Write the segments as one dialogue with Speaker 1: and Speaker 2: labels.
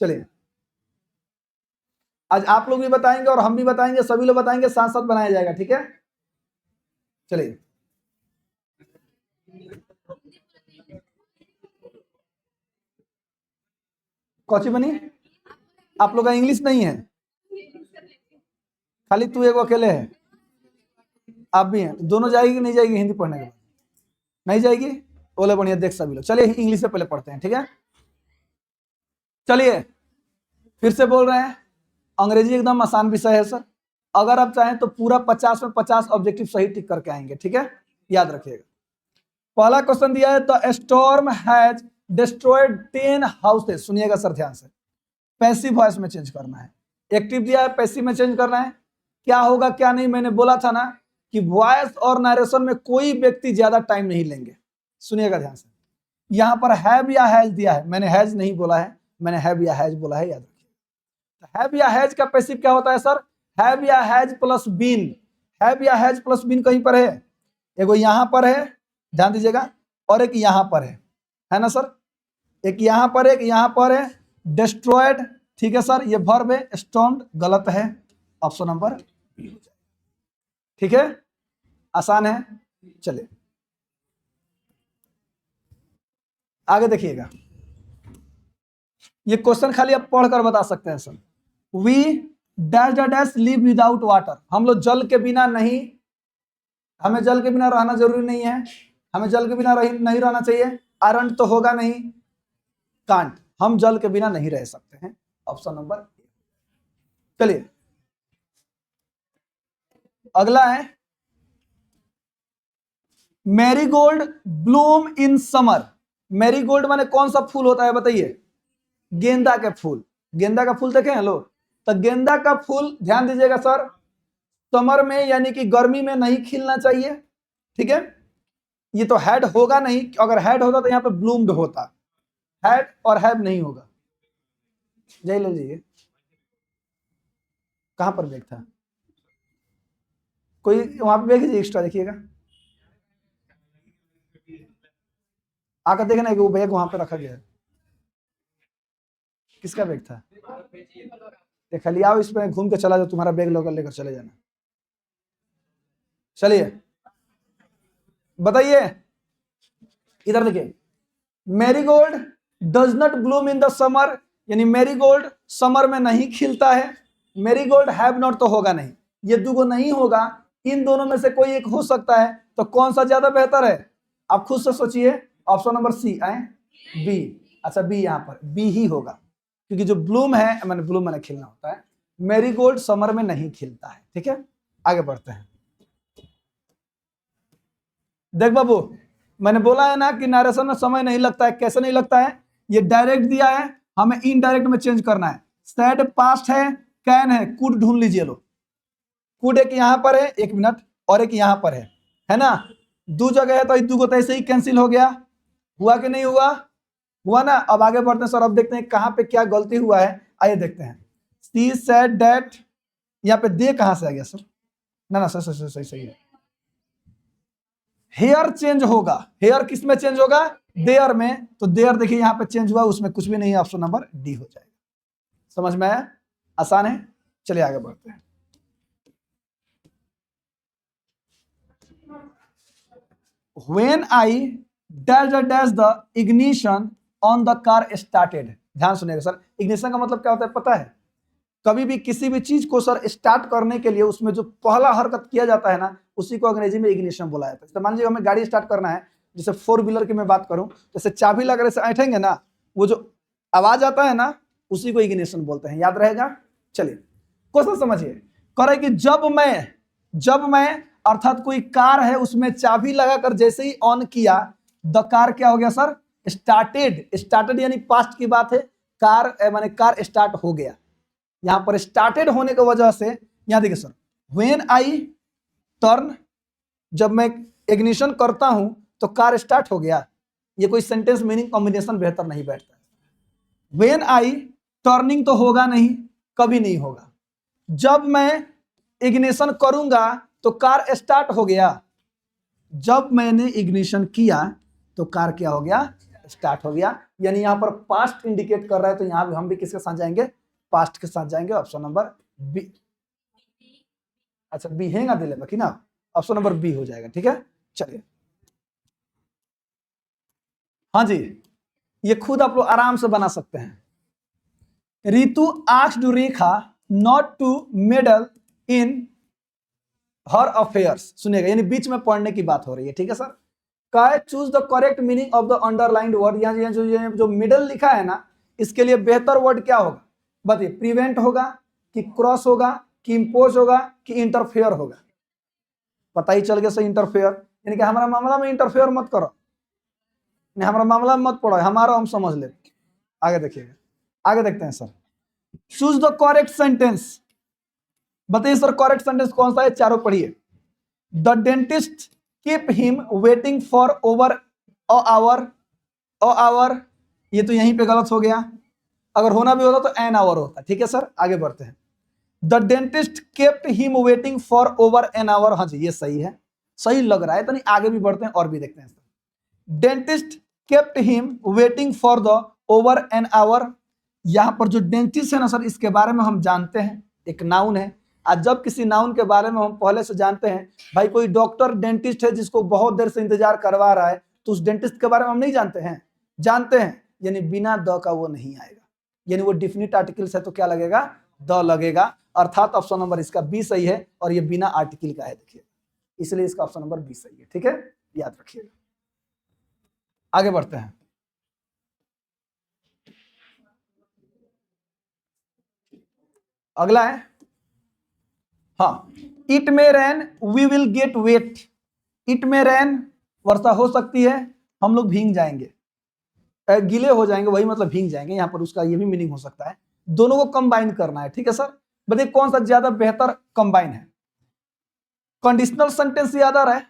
Speaker 1: चलिए, आज आप लोग भी बताएंगे और हम भी बताएंगे, सभी लोग बताएंगे, साथ साथ बनाया जाएगा, ठीक है। चलिए, कौची बनी? आप लोग का इंग्लिश नहीं है, खाली तू एक अकेले है, आप भी हैं, दोनों जाएगी कि नहीं जाएगी हिंदी पढ़ने के बाद? नहीं जाएगी, बोले बढ़िया, देख सभी लोग। चलिए इंग्लिश से पहले पढ़ते हैं, ठीक है। चलिए फिर से बोल रहे हैं, अंग्रेजी एकदम आसान विषय है सर, अगर आप चाहें तो पूरा 50 में 50 ऑब्जेक्टिव सही टिक करके आएंगे, ठीक है, याद रखिएगा। पहला क्वेश्चन दिया है, the storm has destroyed 10 houses. सुनिएगा सर ध्यान से, पैसिव वॉइस में चेंज करना है, एक्टिव दिया है पैसिव में चेंज करना है। क्या होगा क्या नहीं, मैंने बोला था ना कि वॉइस और नरेशन में कोई व्यक्ति ज्यादा टाइम नहीं लेंगे। सुनिएगा ध्यान से, यहां पर हैव या हैज दिया है, मैंने हैज नहीं बोला है, मैंने हैव या हैज बोला है, याद रखिए। हैव या हैज का पैसिव क्या होता है सर? हैव या हैज प्लस बीन। हैव या हैज प्लस बीन कहीं पर है, एगो यहां पर है, ध्यान दीजिएगा, और एक यहां पर है ना सर, एक यहां पर एक यहां पर है। डिस्ट्रॉयड, ठीक है सर, ये वर्ब है, स्टोन्ड गलत है, ऑप्शन नंबर बी हो जाएगा, ठीक है, आसान है। चलिए आगे देखिएगा, ये क्वेश्चन खाली आप पढ़कर बता सकते हैं sir. We dash dash live without water, हम लोग जल के बिना नहीं, हमें जल के बिना रहना जरूरी नहीं है, हमें जल के बिना नहीं रहना चाहिए, आरंट तो होगा नहीं, कांट, हम जल के बिना नहीं रह सकते हैं, ऑप्शन नंबर। चलिए अगला है, marigold Bloom in summer. Marigold माने कौन सा फूल होता है बताइए? गेंदा के फूल। गेंदा का फूल देखे हैं लोग, तो गेंदा का फूल ध्यान दीजिएगा सर, समर में यानी कि गर्मी में नहीं खिलना चाहिए, ठीक है। ये तो हैड होगा नहीं, अगर हैड होता तो यहाँ पे ब्लूम्ड होता, हैड और हैव नहीं होगा। जय ले लीजिए, कहां पर बैग था, कोई वहां पे बैग एक्स्ट्रा देखिएगा, आकर देखना कि वो बैग वहां पे रखा गया है, किसका बैग था, देखा लिया, इस पे घूम के चला जाओ, तुम्हारा बैग लेकर चले जाना। चलिए बताइए, इधर देखिए, marigold does not Bloom in the summer, यानी मैरीगोल्ड समर में नहीं खिलता है, मैरीगोल्ड हैव नॉट तो होगा नहीं, ये दो नहीं होगा, इन दोनों में से कोई एक हो सकता है, तो कौन सा ज्यादा बेहतर है, आप खुद से सोचिए, ऑप्शन नंबर सी आए, बी। अच्छा बी, यहां पर बी ही होगा, क्योंकि जो ब्लूम है, मैंने ब्लूम मैंने खिलना होता है, मैरीगोल्ड समर में नहीं खिलता है, ठीक है। आगे बढ़ते हैं, देख बाबू, मैंने बोला है ना कि नरेशन में समय नहीं लगता है, कैसे नहीं लगता है, ये डायरेक्ट दिया है, हमें इनडायरेक्ट में चेंज करना है। सैड पास्ट है, कैन है, कुड ढूंढ लीजिए लो, कुड एक यहां पर है, एक मिनट, और एक यहां पर है ना, दो जगह है, तो दो को ऐसे ही कैंसिल हो गया, हुआ कि नहीं हुआ, हुआ ना। अब आगे बढ़ते हैं सर, अब देखते हैं कहां पे क्या गलती हुआ है, आइए देखते हैं। सी सेड दैट, यहाँ पे दे कहां से आ गया सर, ना सर सही सही है, हेयर चेंज होगा, हेयर किस में चेंज होगा, देयर में, तो देयर देखिए यहां पे चेंज हुआ, उसमें कुछ भी नहीं है, ऑप्शन नंबर डी हो जाएगा। समझ में आया, आसान है। चलिए आगे बढ़ते हैं, when I dash dash the ignition on the car started, ध्यान सुनिएगा सर, इग्निशन का मतलब क्या होता है पता है, कभी भी किसी भी चीज को सर स्टार्ट करने के लिए उसमें जो पहला हरकत किया जाता है ना, उसी को अंग्रेजी में इग्निशन बोला जाता है। तो मान लीजिए हमें गाड़ी स्टार्ट करना है, जैसे 4 व्हीलर की मैं बात करूं, जैसे चाबी लगाने से ऐठेंगे ना, वो जो आवाज आता है ना, उसी को इग्निशन बोलते हैं, याद रहेगा। चलिए क्वेश्चन समझिए, कह रहे कि जब मैं अर्थात कोई कार है, उसमें चाबी लगाकर जैसे ही ऑन किया, द कार क्या हो गया सर, स्टार्टेड यानी पास्ट की बात है, कार माने कार स्टार्ट हो गया, यहां पर स्टार्टेड होने की वजह से, यहां देखिए सर, व्हेन आई टर्न, जब मैं इग्निशन करता हूं तो कार स्टार्ट हो गया, ये कोई सेंटेंस मीनिंग कॉम्बिनेशन बेहतर नहीं बैठता है। व्हेन आई टर्निंग तो होगा नहीं, कभी नहीं होगा, जब मैं इग्निशन करूंगा तो कार स्टार्ट हो गया, जब मैंने इग्निशन किया तो कार क्या हो गया, स्टार्ट हो गया, यानी यहाँ पर पास्ट इंडिकेट कर रहा है, तो यहाँ भी हम भी किसके साथ जाएंगे, पास्ट के साथ जाएंगे। ऑप्शन नंबर बी, अच्छा बी हैगा दिले बाकी ना, ऑप्शन नंबर बी हो जाएगा। ठीक है, चलिए हाँ जी, ये खुद आप लोग आराम से बना सकते हैं। Ritu asked Rekha not to meddle in her affairs, सुनिएगा, यानी बीच में पढ़ने की बात हो रही है। ठीक है सर, काय choose the correct meaning of the underlined word, यहाँ जो मिडल लिखा है ना, इसके लिए बेहतर वर्ड क्या होगा बताइए, प्रिवेंट होगा कि क्रॉस होगा कि इंपोज होगा कि इंटरफेयर होगा, पता ही चल गया सर, इंटरफेयर, यानी कि हमारा मामला में इंटरफेयर मत करो, नहीं हमारा मामला में मत पढ़ो, हमारा हम समझ ले। आगे देखिएगा, आगे देखते हैं sir, choose the correct sentence, बताइए सर करेक्ट सेंटेंस कौन सा है, चारों पढ़िए। The dentist keep him waiting for over hour, ये तो यहीं पे गलत हो गया, अगर होना भी होता तो एन आवर होता। ठीक है सर, आगे बढ़ते हैं। The dentist kept him waiting for over an hour, हाँ जी ये सही है, सही लग रहा है, तो नहीं आगे भी बढ़ते हैं और भी देखते हैं sir. Dentist kept him waiting for the over an hour, यहां पर जो डेंटिस्ट है ना सर, इसके बारे में हम जानते हैं, एक नाउन है। आज जब किसी नाउन के बारे में हम पहले से जानते हैं, भाई कोई डॉक्टर डेंटिस्ट है जिसको बहुत देर से इंतजार करवा रहा है, तो उस डेंटिस्ट के बारे में हम नहीं जानते हैं, जानते हैं, यानी बिना द का वो नहीं आएगा, यानी वो डिफिनिट आर्टिकल्स है तो क्या लगेगा, द लगेगा, अर्थात ऑप्शन नंबर इसका बी सही है, और ये बिना आर्टिकल का है, देखिए इसलिए इसका ऑप्शन नंबर बी सही है। ठीक है, याद रखिएगा, आगे बढ़ते हैं। अगला है, हाँ, it may rain we will get wet, it may rain वर्षा हो सकती है, हम लोग भीग जाएंगे, गीले हो जाएंगे, वही मतलब भीग जाएंगे, यहाँ पर उसका ये भी मीनिंग हो सकता है, दोनों को कंबाइन करना है। ठीक है सर, बताइए कौन सा ज्यादा बेहतर कंबाइन है। कंडीशनल सेंटेंस याद आ रहा है,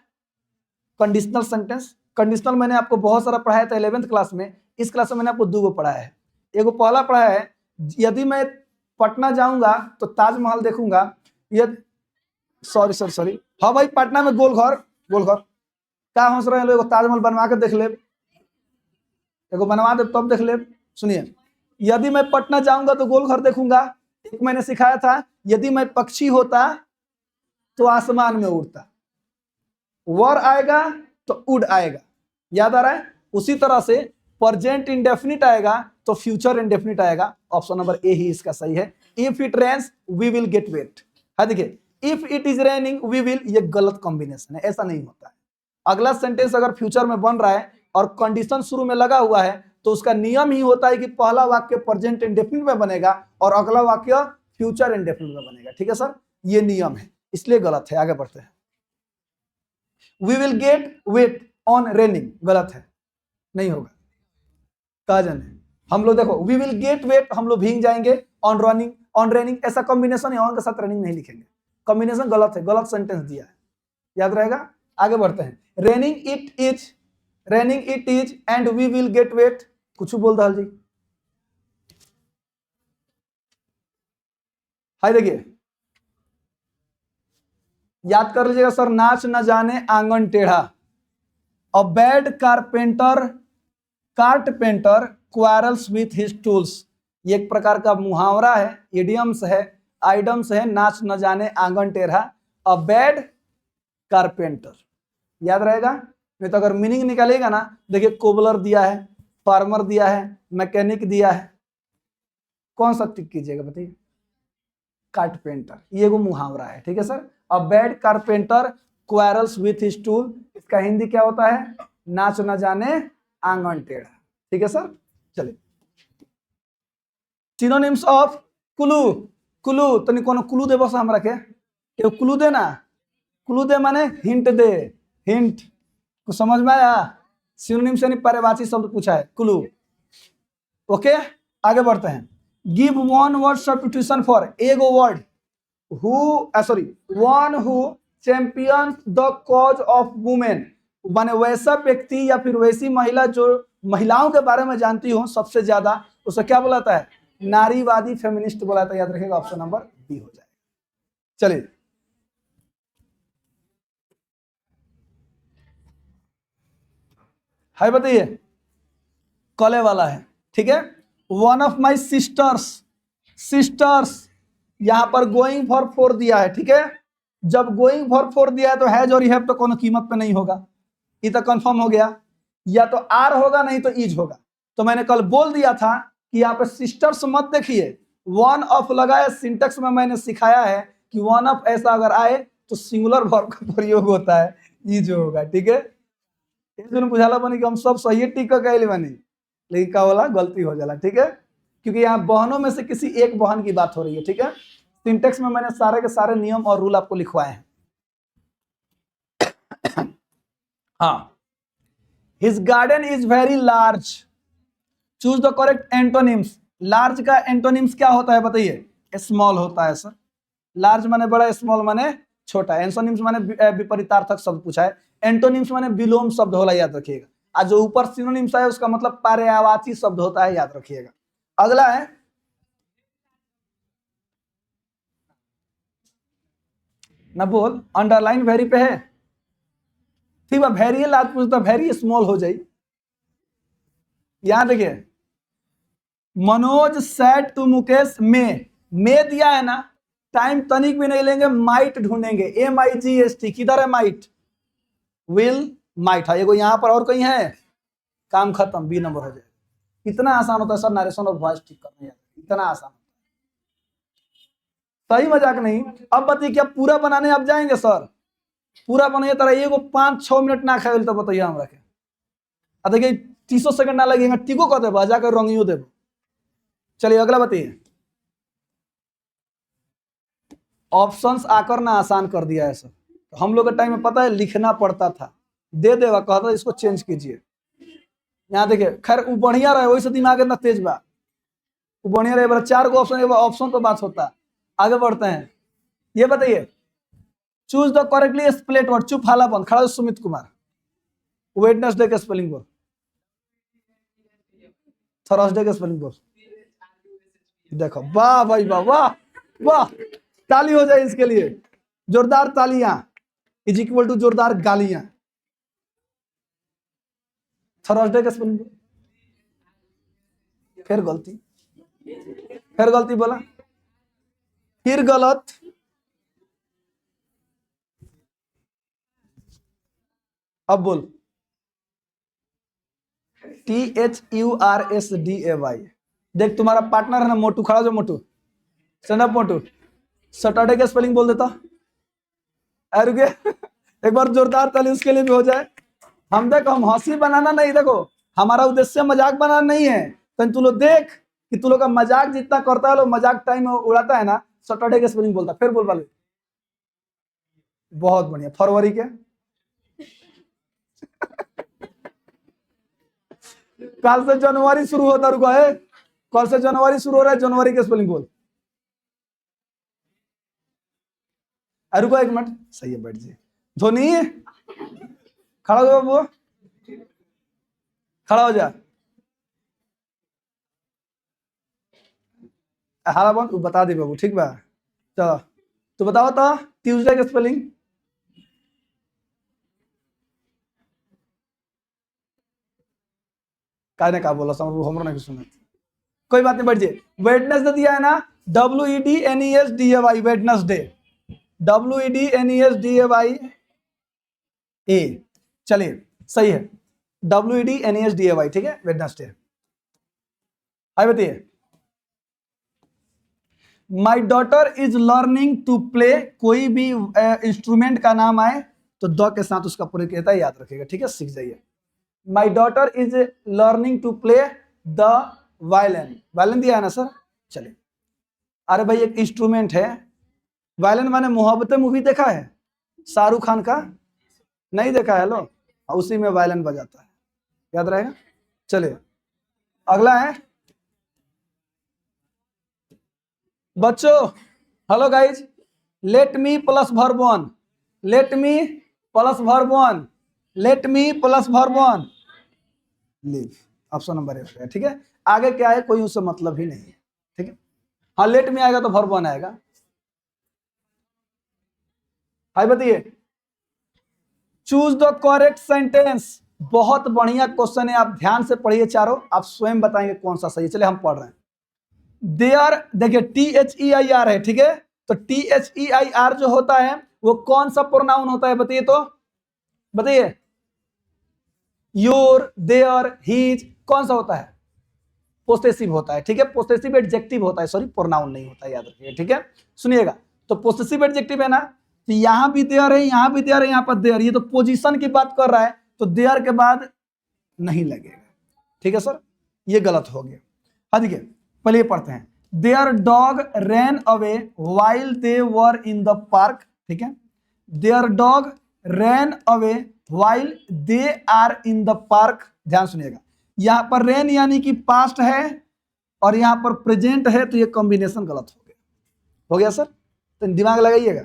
Speaker 1: कंडीशनल सेंटेंस, कंडीशनल मैंने आपको बहुत सारा पढ़ाया था 11th क्लास में, इस क्लास में मैंने आपको 2 पढ़ाया है। एगो पहला पढ़ाया है, यदि मैं पटना जाऊंगा तो ताजमहल देखूंगा, यदि सॉरी सर सॉरी, हाँ भाई पटना में गोलघर, गोलघर क्या हंस रहे हैं लोग, ताजमहल बनवा के देख ले, एगो बनवा दे तब देख ले। सुनिए, यदि मैं पटना जाऊंगा तो गोलघर देखूंगा, एक मैंने सिखाया था, यदि मैं पक्षी होता तो आसमान में उड़ता, वर आएगा तो उड़ आएगा, याद आ रहा है। उसी तरह से प्रेजेंट इंडेफिनिट आएगा तो फ्यूचर इंडेफिनिट आएगा, ऑप्शन नंबर ए ही इसका सही है। If it rains we will get wet, है देखिए, if it is raining we will, ये गलत कॉम्बिनेशन है, ऐसा नहीं होता है। अगला सेंटेंस अगर फ्यूचर में बन रहा है और कंडीशन शुरू में लगा हुआ है, तो उसका नियम ही होता है कि पहला वाक्य प्रेजेंट इंडेफिनिट में बनेगा और अगला वाक्य फ्यूचर इंडेफिनिट में बनेगा। ठीक है सर, ये नियम है, इसलिए गलत है। आगे बढ़ते हैं, we will get wet on raining, गलत है, नहीं होगा, कहा जाने, हम लोग देखो वी विल गेट वेट, हम लोग भीग जाएंगे, ऑन रनिंग, ऑन रेनिंग, ऐसा कॉम्बिनेशन है, ऑन के साथ रनिंग नहीं लिखेंगे, कॉम्बिनेशन गलत है, गलत सेंटेंस दिया है, याद रहेगा। आगे बढ़ते हैं, raining it is, raining it is and we will get wet, कुछ बोल दल जी, हाय देखिए, याद कर लीजिएगा सर, नाच न जाने आंगन टेढ़ा, a bad carpenter carpenter quarrels with his tools, ये एक प्रकार का मुहावरा है, इडियम्स है, आइडम्स है, नाच न जाने आंगन टेढ़ा, अ बैड कारपेंटर, याद रहेगा। नहीं तो अगर मीनिंग निकालेगा ना, देखिए कोबलर दिया है, फार्मर दिया है, मैकेनिक दिया है, कौन सा टिक कीजिएगा बताइए, कारपेंटर, ये वो मुहावरा है। ठीक है sir, a bad carpenter quarrels with his tool, इसका हिंदी क्या होता है, नाच न जाने आंगन टेढ़ा। ठीक है सर, चलिए, सिनोनिम्स ऑफ कुलू, कुलू तनी कोनो कुलू दे, बस हमरा के कुलू दे ना, क्लू दे माने हिंट दे, हिंट, कुछ समझ में आया, सिनोनिम से नहीं, पर्यायवाची शब्द पूछा है, क्लू। ओके, आगे बढ़ते हैं, give one word substitution for, एगो word, who sorry, one who champion the cause of women, माने वैसा व्यक्ति या फिर वैसी महिला जो महिलाओं के बारे में जानती हो सबसे ज्यादा, उसे क्या बुलाता है, नारीवादी फेमिनिस्ट बुलाता है, याद रखिएगा, ऑप्शन नंबर बी हो जाएगा। चलिए, हाय बताइए, कले वाला है, ठीक है। One of my sisters, sisters यहां पर गोइंग फॉर 4 दिया है, ठीक है। जब गोइंग फॉर 4 दिया है तो हैज और हैव तो कोनो कीमत पे नहीं होगा, ये तो कंफर्म हो गया। या तो आर होगा नहीं तो इज होगा। तो मैंने कल बोल दिया था कि यहाँ पे सिस्टर्स मत देखिए, वन ऑफ लगाए। सिंटेक्स में मैंने सिखाया है कि वन ऑफ ऐसा अगर आए तो सिंगुलर वर्ब का प्रयोग होता है, ये जो होगा, ठीक है। इसमें बुझाला बनी कि हम सब सही टिक कैले बनी, लेकिन का वाला गलती हो जाला, ठीक है। क्योंकि यहाँ बहनों में से किसी एक बहन की बात हो रही है, ठीक है। सिंटेक्स में मैंने सारे के सारे नियम और रूल आपको लिखवाए हैं। हाँ, his garden is very large. Choose the correct antonyms. Large का एंटोनिम्स क्या होता है बताइए? स्मॉल होता है सर। लार्ज माने बड़ा, स्मॉल माने छोटा। एंटोनिम्स माने विपरीतार्थक शब्द पूछा है। एंटोनिम्स माने विलोम शब्द होला, याद रखिएगा। आज जो ऊपर सिनोनिम्स है उसका मतलब पर्यायवाची शब्द होता है, याद रखिएगा। अगला है ना, बोल अंडरलाइन वेरी पे है, ठीक है। वेरी लार्ज पूछता, वेरी स्मॉल हो जाए। यहां देखिए, मनोज सेड टू मुकेश में दिया है ना, टाइम तनिक भी नहीं लेंगे, माइट ढूंढेंगे। MIGHT किधर है? माइट, विल, माइट है। एगो यहां पर और कहीं है, काम खत्म, B नंबर हो जाए। इतना आसान होता है सर नरेशन और वॉइस ठीक करना, इतना आसान। सही मजाक नहीं। अब बताइए क्या पूरा बनाने आप जाएंगे सर? पूरा बनाइए तरह एगो 5-6 मिनट ना खाए तो बताइए हमरा के। देखिए 30 सेकंड ना लगेगा, टिको कर देबो, जाकर रंगियो देबो। चलिए अगला बताइए। ऑप्शंस आकर ना आसान कर दिया है सर। हम लोग के टाइम में पता है लिखना पड़ता था, दे देगा कहता इसको चेंज कीजिए। यहाँ देखिए, खैर वो बढ़िया रहे, वही से दिमाग इतना तेज बा, वो बढ़िया रहे। बड़ा 4 गो ऑप्शन, ऑप्शन तो बात होता। आगे बढ़ते हैं। ये बताइए, choose the correctly split word. चुप हाला बंद, खड़ा सुमित कुमार। वेडनेसडे का स्पेलिंग बोल, थर्सडे का स्पेलिंग बोल। देखो, वाह भाई वाह, वाह वाह, ताली हो जाए इसके लिए, जोरदार तालियां। इज इक्वल टू जोरदार गालियां। थर्सडे का स्पेलिंग, फिर गलती, फिर गलती बोला, फिर गलत। अब बोल, THURSDAY। देख तुम्हारा पार्टनर है ना मोटू, खड़ा जो मोटू, स्टैंड अप मोटू। सैटरडे का स्पेलिंग बोल देता। रुके, एक बार जोरदार ताली उसके लिए भी हो जाए। हम देखो, हम हंसी बनाना नहीं, देखो हमारा उद्देश्य मजाक बनाना नहीं है। तो तू लोग देख कि तू लोग का मजाक जितना करता है, लोग मजाक टाइम में उड़ाता है ना, सैटरडे का स्पेलिंग बोलता। फिर बोल वाले, बहुत बढ़िया। फरवरी के कल से जनवरी शुरू होता, रुका है, कल से जनवरी शुरू हो रहा है, जनवरी के स्पेलिंग बोल। रुको एक मिनट, सही है, बैठ जाइए। धोनी, खड़ा हो बाबू, खड़ा हो जा। हाला बंद, बता दे बाबू, ठीक बा। चलो तो बताओ तो, ट्यूसडे का स्पेलिंग। का ने का बोला समझ, हमरो नहीं सुना, कोई बात नहीं, बैठ जाइए। वेडनेसडे दिया है ना, WEDNESDAY, वेडनेसडे, WEDNESDAY। चलिए सही है, WEDNESDAY, ठीक है, वेडनेसडे। आइए बताइए, my daughter is learning to play. कोई भी इंस्ट्रूमेंट का नाम आए तो द के साथ उसका पूरे कहता है, याद रखिएगा, ठीक है, सीख जाइए। My daughter is learning to play the violin. Violin दिया है ना सर, चलिए। अरे भाई एक इंस्ट्रूमेंट है, वायलिन माने मोहब्बतें मूवी देखा है शाहरुख खान का? नहीं देखा है लो, उसी में वायलिन बजाता है, याद रहेगा। चलिए अगला है बच्चों, hello guys. Let me plus verb 1, let me plus verb 1, let me plus verb 1, leave. Option number है, ठीक है। आगे क्या है कोई उससे मतलब ही नहीं है, ठीक है। हाँ, लेट में आएगा तो वर्ब 1 आएगा। हाय बताइए, चूज द करेक्ट सेंटेंस। बहुत बढ़िया क्वेश्चन है, आप ध्यान से पढ़िए चारों, आप स्वयं बताएंगे कौन सा सही है। चले हम पढ़ रहे हैं। देयर, देखिए THEIR है, ठीक है, तो THEIR जो होता है वो कौन सा प्रोनाउन होता है बताइए, तो बताइए। योर, देयर, हीज, कौन सा होता है? पोसेसिव होता है, ठीक है, पोसेसिव एडजेक्टिव होता है, सॉरी प्रोनाउन नहीं होता है, याद रखिए, ठीक है। सुनिएगा, तो पोसेसिव एडजेक्टिव है ना, तो यहां भी देयर है, यहां भी देयर है, यहां पर देयर, ये तो पोजीशन की बात कर रहा है, तो देयर के बाद नहीं लगेगा, ठीक है सर, ये गलत हो गया। हाँ देखिए, पहले ये पढ़ते हैं। Their dog ran away while they were in the park, ठीक है, their dog ran away while they are in the park. ध्यान सुनिएगा, यहां पर रैन यानी कि पास्ट है और यहां पर प्रेजेंट है, तो ये कॉम्बिनेशन गलत हो गया सर, तो दिमाग लगाइएगा।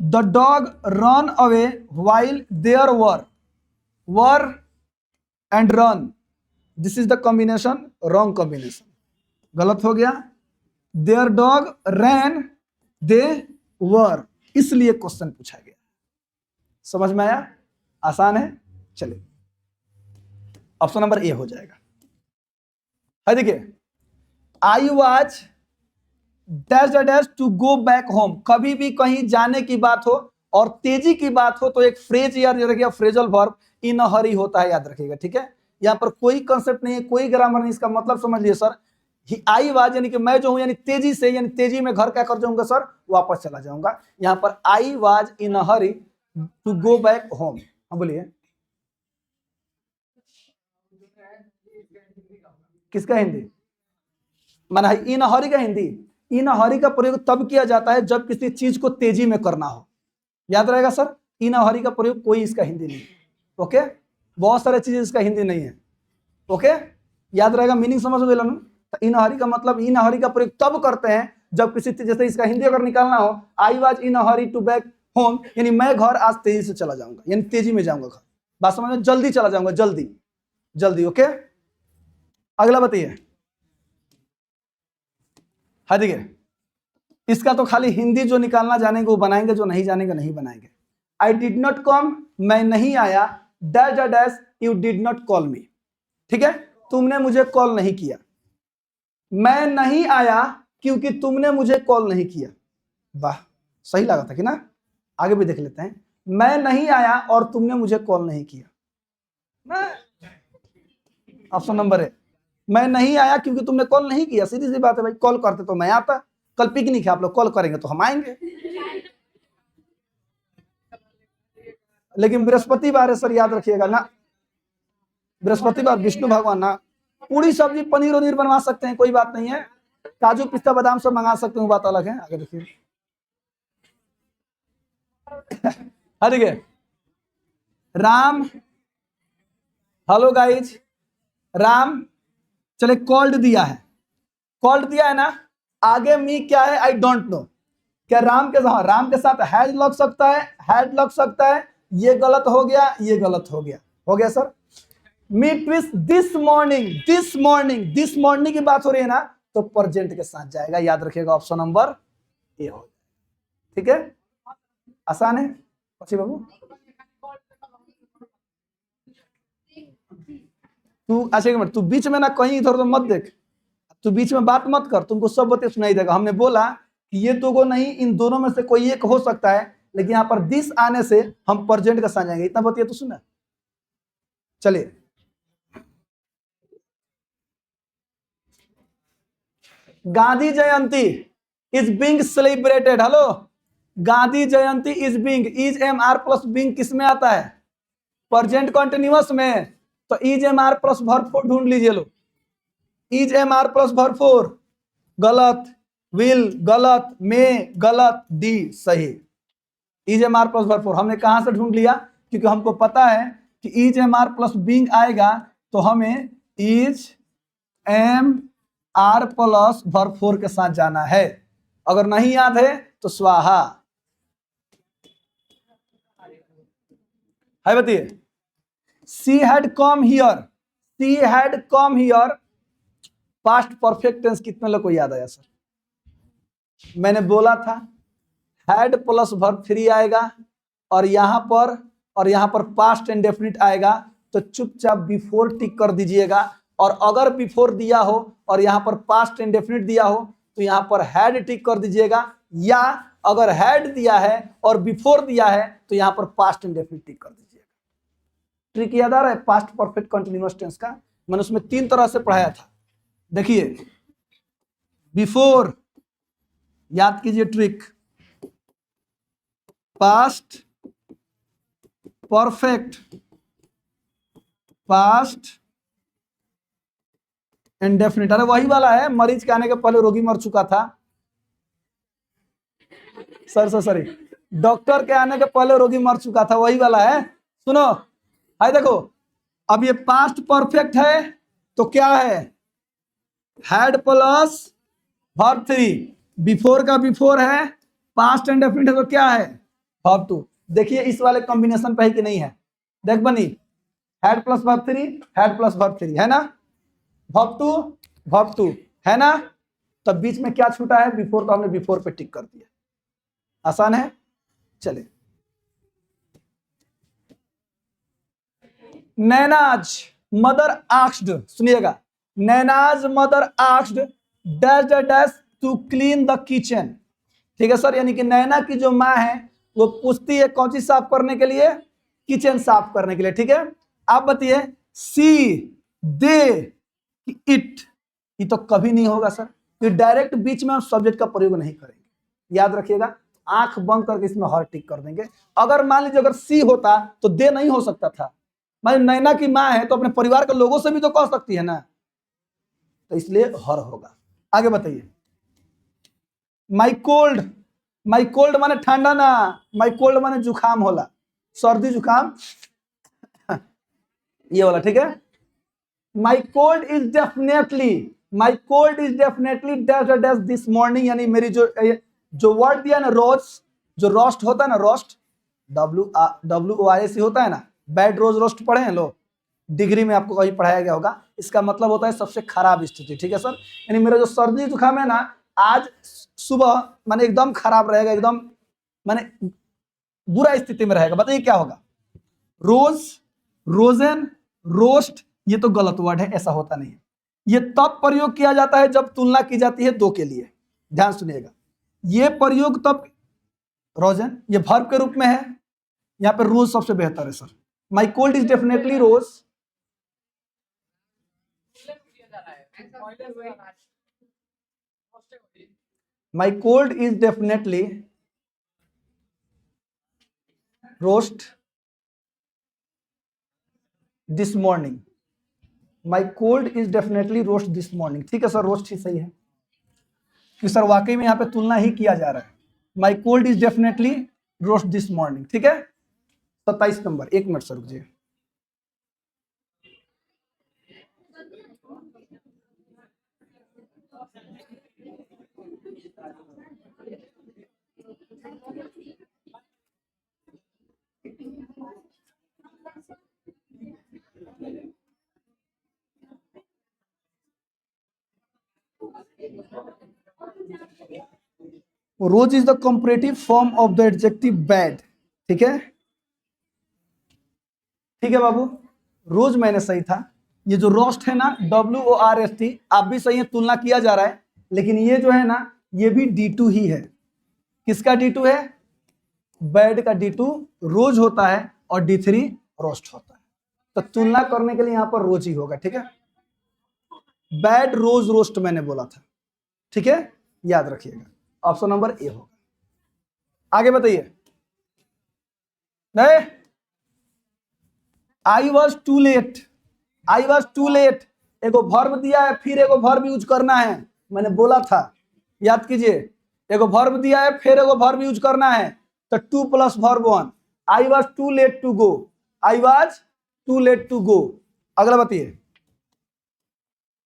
Speaker 1: The dog run away while there were and run, this is the combination, wrong combination, गलत हो गया। देयर डॉग रैन, दे वर, इसलिए क्वेश्चन पूछा गया। समझ में आया? आसान है। चलिए ऑप्शन नंबर ए हो जाएगा। है देखिए, I was dash dash to go back home, कभी भी कहीं जाने की बात हो और तेजी की बात हो तो एक फ्रेज याद रखिएगा, फ्रेजल वर्ब इन अ हरी होता है, याद रखिएगा, ठीक है। यहाँ पर कोई कंसेप्ट नहीं है, कोई ग्रामर नहीं, इसका मतलब समझ लिए सर, आई वाज यानी कि मैं जो हूं, यानी तेजी से, यानी तेजी में घर क्या कर जाऊंगा सर, वापस चला जाऊंगा। यहाँ पर I was in a hurry to go back home. हाँ बोलिए, किसका हिंदी? माना इन हरी का हिंदी, इन हरी का प्रयोग तब किया जाता है जब किसी चीज को तेजी में करना हो, याद रहेगा सर। इन हरी का प्रयोग कोई इसका हिंदी नहीं, ओके, बहुत सारे चीजें इसका हिंदी नहीं है, ओके, याद रहेगा, मीनिंग समझ गए ना। तो इन हरी का मतलब, इन हरी का प्रयोग तब करते हैं जब किसी, जैसे इसका हिंदी अगर निकालना हो, I was in hurry to back home, यानी मैं घर आज तेजी से चला जाऊंगा, यानी तेजी में जाऊंगा घर, बात समझ में, जल्दी चला जाऊंगा, जल्दी जल्दी, ओके। अगला बताइए। हाँ देखिए, इसका तो खाली हिंदी जो निकालना जानेंगे वो बनाएंगे, जो नहीं जानेंगे नहीं बनाएंगे। आई डिड नॉट कम, मैं नहीं आया, dash dash you did not call मी, ठीक है, तुमने मुझे कॉल नहीं किया। मैं नहीं आया क्योंकि तुमने मुझे कॉल नहीं किया। वाह, सही लगा था कि ना। आगे भी देख लेते हैं। मैं नहीं आया और तुमने मुझे कॉल नहीं किया, ऑप्शन नंबर है, मैं नहीं आया क्योंकि तुमने कॉल नहीं किया। सीधी सी बात है भाई, कॉल करते तो मैं आता, कल पिकनिक है, आप लोग कॉल करेंगे तो हम आएंगे। लेकिन बृहस्पतिवार है सर, याद रखिएगा ना, बृहस्पतिवार विष्णु भगवान ना, पूरी सब्जी पनीर वनीर बनवा सकते हैं, कोई बात नहीं है, काजू पिस्ता बादाम सब मंगा सकते हैं, बात अलग है। आगे देखिए, हाँ देखिए, राम, हेलो गाइज, राम, चले कॉल्ड दिया है, कॉल्ड दिया है ना, आगे मी क्या है, आई डोंट नो, क्या राम के साथ, राम के साथ हैज लग सकता है, हैड लग सकता है, ये गलत हो गया, ये गलत हो गया sir. Meet with this morning, this morning, this morning की बात हो रही है ना, तो प्रेजेंट के साथ जाएगा, याद रखिएगा, ऑप्शन नंबर ए हो, ठीक है, आसान है। अच्छी बाबू, तू अच्छा एक मिनट, तू बीच में ना कहीं इधर उधर मत देख, तू बीच में बात मत कर, तुमको सब बातें सुनाई देगा। हमने बोला कि ये दो नहीं, इन दोनों में से कोई एक हो सकता है, लेकिन यहाँ पर दिस आने से हम प्रेजेंट का साथ जाएंगे, इतना बतिया तो सुना। चलिए, Gandhi Jayanti is being celebrated, hello, Gandhi Jayanti is being, is am are plus being किस में आता है, प्रेजेंट कंटिन्यूअस में, तो is am are plus verb four ढूंढ लीजिए लो, is am are plus verb four गलत, विल गलत, में गलत, डी सही। Is am are plus verb four हमने कहां से ढूंढ लिया, क्योंकि हमको पता है कि is am are plus being आएगा, तो हमें is am are plus verb four के साथ जाना है। अगर नहीं याद है तो स्वाहा है, बताइए। She had come here, she had come here, past perfect tense कितने लोग को याद आया सर? मैंने बोला था हैड प्लस वर्ब थ्री आएगा और यहां पर पास्ट इंडेफिनिट आएगा, तो चुपचाप बिफोर टिक कर दीजिएगा। और अगर बिफोर दिया हो और यहाँ पर पास्ट इंडेफिनिट दिया हो तो यहाँ पर हैड टिक कर दीजिएगा, या अगर हैड दिया है और बिफोर दिया है तो यहाँ पर पास्ट इंडेफिनिट टिक कर दीजिएगा। ट्रिक याद आ रहा है पास्ट परफेक्ट कंटिन्यूअस टेंस का? मैंने उसमें 3 तरह से पढ़ाया था। देखिए, बिफोर, याद कीजिए trick, past perfect, past indefinite. अरे वही वाला है, मरीज के आने के पहले रोगी मर चुका था। सॉरी, डॉक्टर के आने के पहले रोगी मर चुका था, वही वाला है। सुनो, हाय देखो, अब ये पास्ट परफेक्ट है तो क्या है, हैड प्लस वर्ब 3। बिफोर का बिफोर है, पास्ट इंडेफिनिट है तो क्या है, वर्ब 2। देखिए इस वाले कॉम्बिनेशन पे है कि नहीं है, देख बनी, had plus verb 3, had plus verb 3 है ना, वर्ब 2 है ना। तब बीच में क्या छूटा है, बिफोर, तो हमने बिफोर पे टिक कर दिया। आसान है। चले, नैनाज मदर आस्क्ड, सुनिएगा, Naina's mother asked dash dash to clean the kitchen. ठीक है सर, यानी कि नैना की जो माँ है वो पूछती है कौन चीज साफ करने के लिए, किचन साफ करने के लिए। ठीक है, आप बताइए, सी, दे, इट, ये तो कभी नहीं होगा सर, ये डायरेक्ट बीच में हम सब्जेक्ट का प्रयोग नहीं करेंगे। याद रखिएगा, आंख बंद करके इसमें हर टिक कर देंगे। अगर मान लीजिए अगर सी होता तो दे नहीं हो सकता था। मान नैना की माँ है तो अपने परिवार के लोगों से भी तो कह सकती है ना, तो इसलिए हर होगा। आगे बताइए, माई कोल्ड माने ठंडा ना, माई कोल्ड माने जुकाम होला, सर्दी जुकाम ये वाला। ठीक है, my cold is definitely dash this morning, यानी मेरी जो वर्ड दिया ना, रोज, जो रोस्ट होता है ना, रोस्ट, WORST होता है ना, बैड रोज रोस्ट पढ़े हैं लोग, डिग्री में आपको कहीं पढ़ाया गया होगा। इसका मतलब होता है सबसे खराब स्थिति। ठीक है सर, यानी मेरा जो सर्दी जुकाम है ना, आज सुबह माने एकदम खराब रहेगा, एकदम माने बुरा स्थिति में रहेगा। बताइए क्या होगा, रोज, रोजन, रोस्ट, ये तो गलत वर्ड है, ऐसा होता नहीं है। ये तब प्रयोग किया जाता है जब तुलना की जाती है दो के लिए। ध्यान सुनिएगा, ये प्रयोग तब, रोजन ये वर्ब के रूप में है, यहाँ पे रोज सबसे बेहतर है sir. My cold is definitely rose, my cold is definitely roast this morning, my cold is definitely roast this morning. ठीक है सर, रोस्ट ही सही है कि सर वाकई में यहाँ पे तुलना ही किया जा रहा है। My cold is definitely roast this morning. ठीक है, 27 नंबर, 1 मिनट सर रुकिए। Worse is the comparative form of the adjective bad. ठीक है, ठीक है बाबू, रोज मैंने सही था। ये जो रोस्ट है ना, WORST, आप भी सही है, तुलना किया जा रहा है। लेकिन ये जो है ना, ये भी D2 ही है। किसका D2 है, बैड का D2 रोज होता है और D3 रोस्ट होता है, तो तुलना करने के लिए यहां पर रोज ही होगा। ठीक है, बैड रोज रोस्ट मैंने बोला था। ठीक है, याद रखिएगा, ऑप्शन नंबर ए होगा। आगे बताइए, नहीं, I was too late, I was too late, एगो वर्ब दिया है, फिर एगो वर्ब यूज करना है, मैंने बोला था, याद कीजिए, एगो वर्ब दिया है, फिर एगो वर्ब यूज करना है, तो 2 + verb 1। I was too late to go, I was too late to go. अगला बताइए,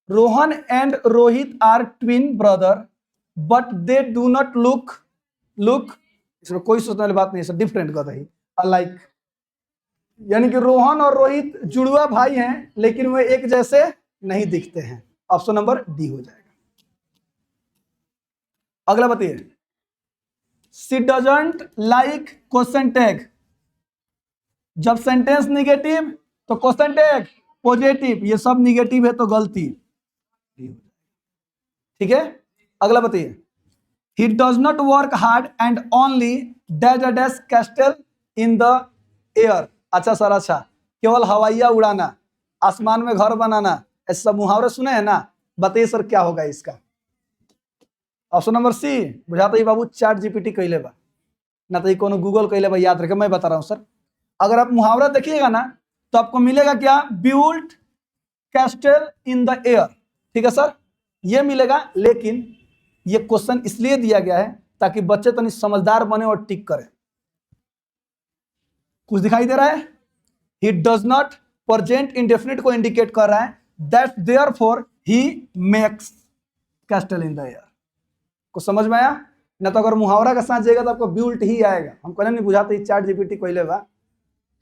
Speaker 1: Rohan and Rohit are twin brother but they do not look, इसमें कोई सोचने वाली बात नहीं है, डिफरेंट कर रही, अलाइक, यानी कि रोहन और रोहित जुड़वा भाई हैं लेकिन वे एक जैसे नहीं दिखते हैं। ऑप्शन नंबर डी हो जाएगा। अगला बताइए, she doesn't like question tag. जब सेंटेंस निगेटिव तो क्वेश्चन टेक पॉजिटिव, ये सब निगेटिव है तो गलती। ठीक है, अगला बताइए। He does not work hard and only dash dash castle in the air. अच्छा सर, अच्छा, केवल हवाइया उड़ाना, आसमान में घर बनाना, ऐसे सब मुहावरे सुने हैं ना? बताइए सर क्या होगा इसका? Option number C. बुझाता ही बाबू चैट जीपीटी कैले बा ना, तो कोनो गूगल कैले बा, याद रखे, मैं बता रहा हूं सर। अगर आप मुहावरा देखिएगा ना तो आपको मिलेगा क्या? Built castle in the air. ठीक है सर, ये मिलेगा। लेकिन ये क्वेश्चन इसलिए दिया गया है ताकि बच्चे तो समझदार बने और टिक करें। कुछ दिखाई दे रहा है? He does not present indefinite को इंडिकेट कर रहा है, that therefore he makes castle in the air. कुछ समझ में आया ना? तो अगर मुहावरा का साथ जाएगा तो आपको बिल्ट ही आएगा। हम कहने नहीं बुझाते चैट जीपीटी कोई लेगा,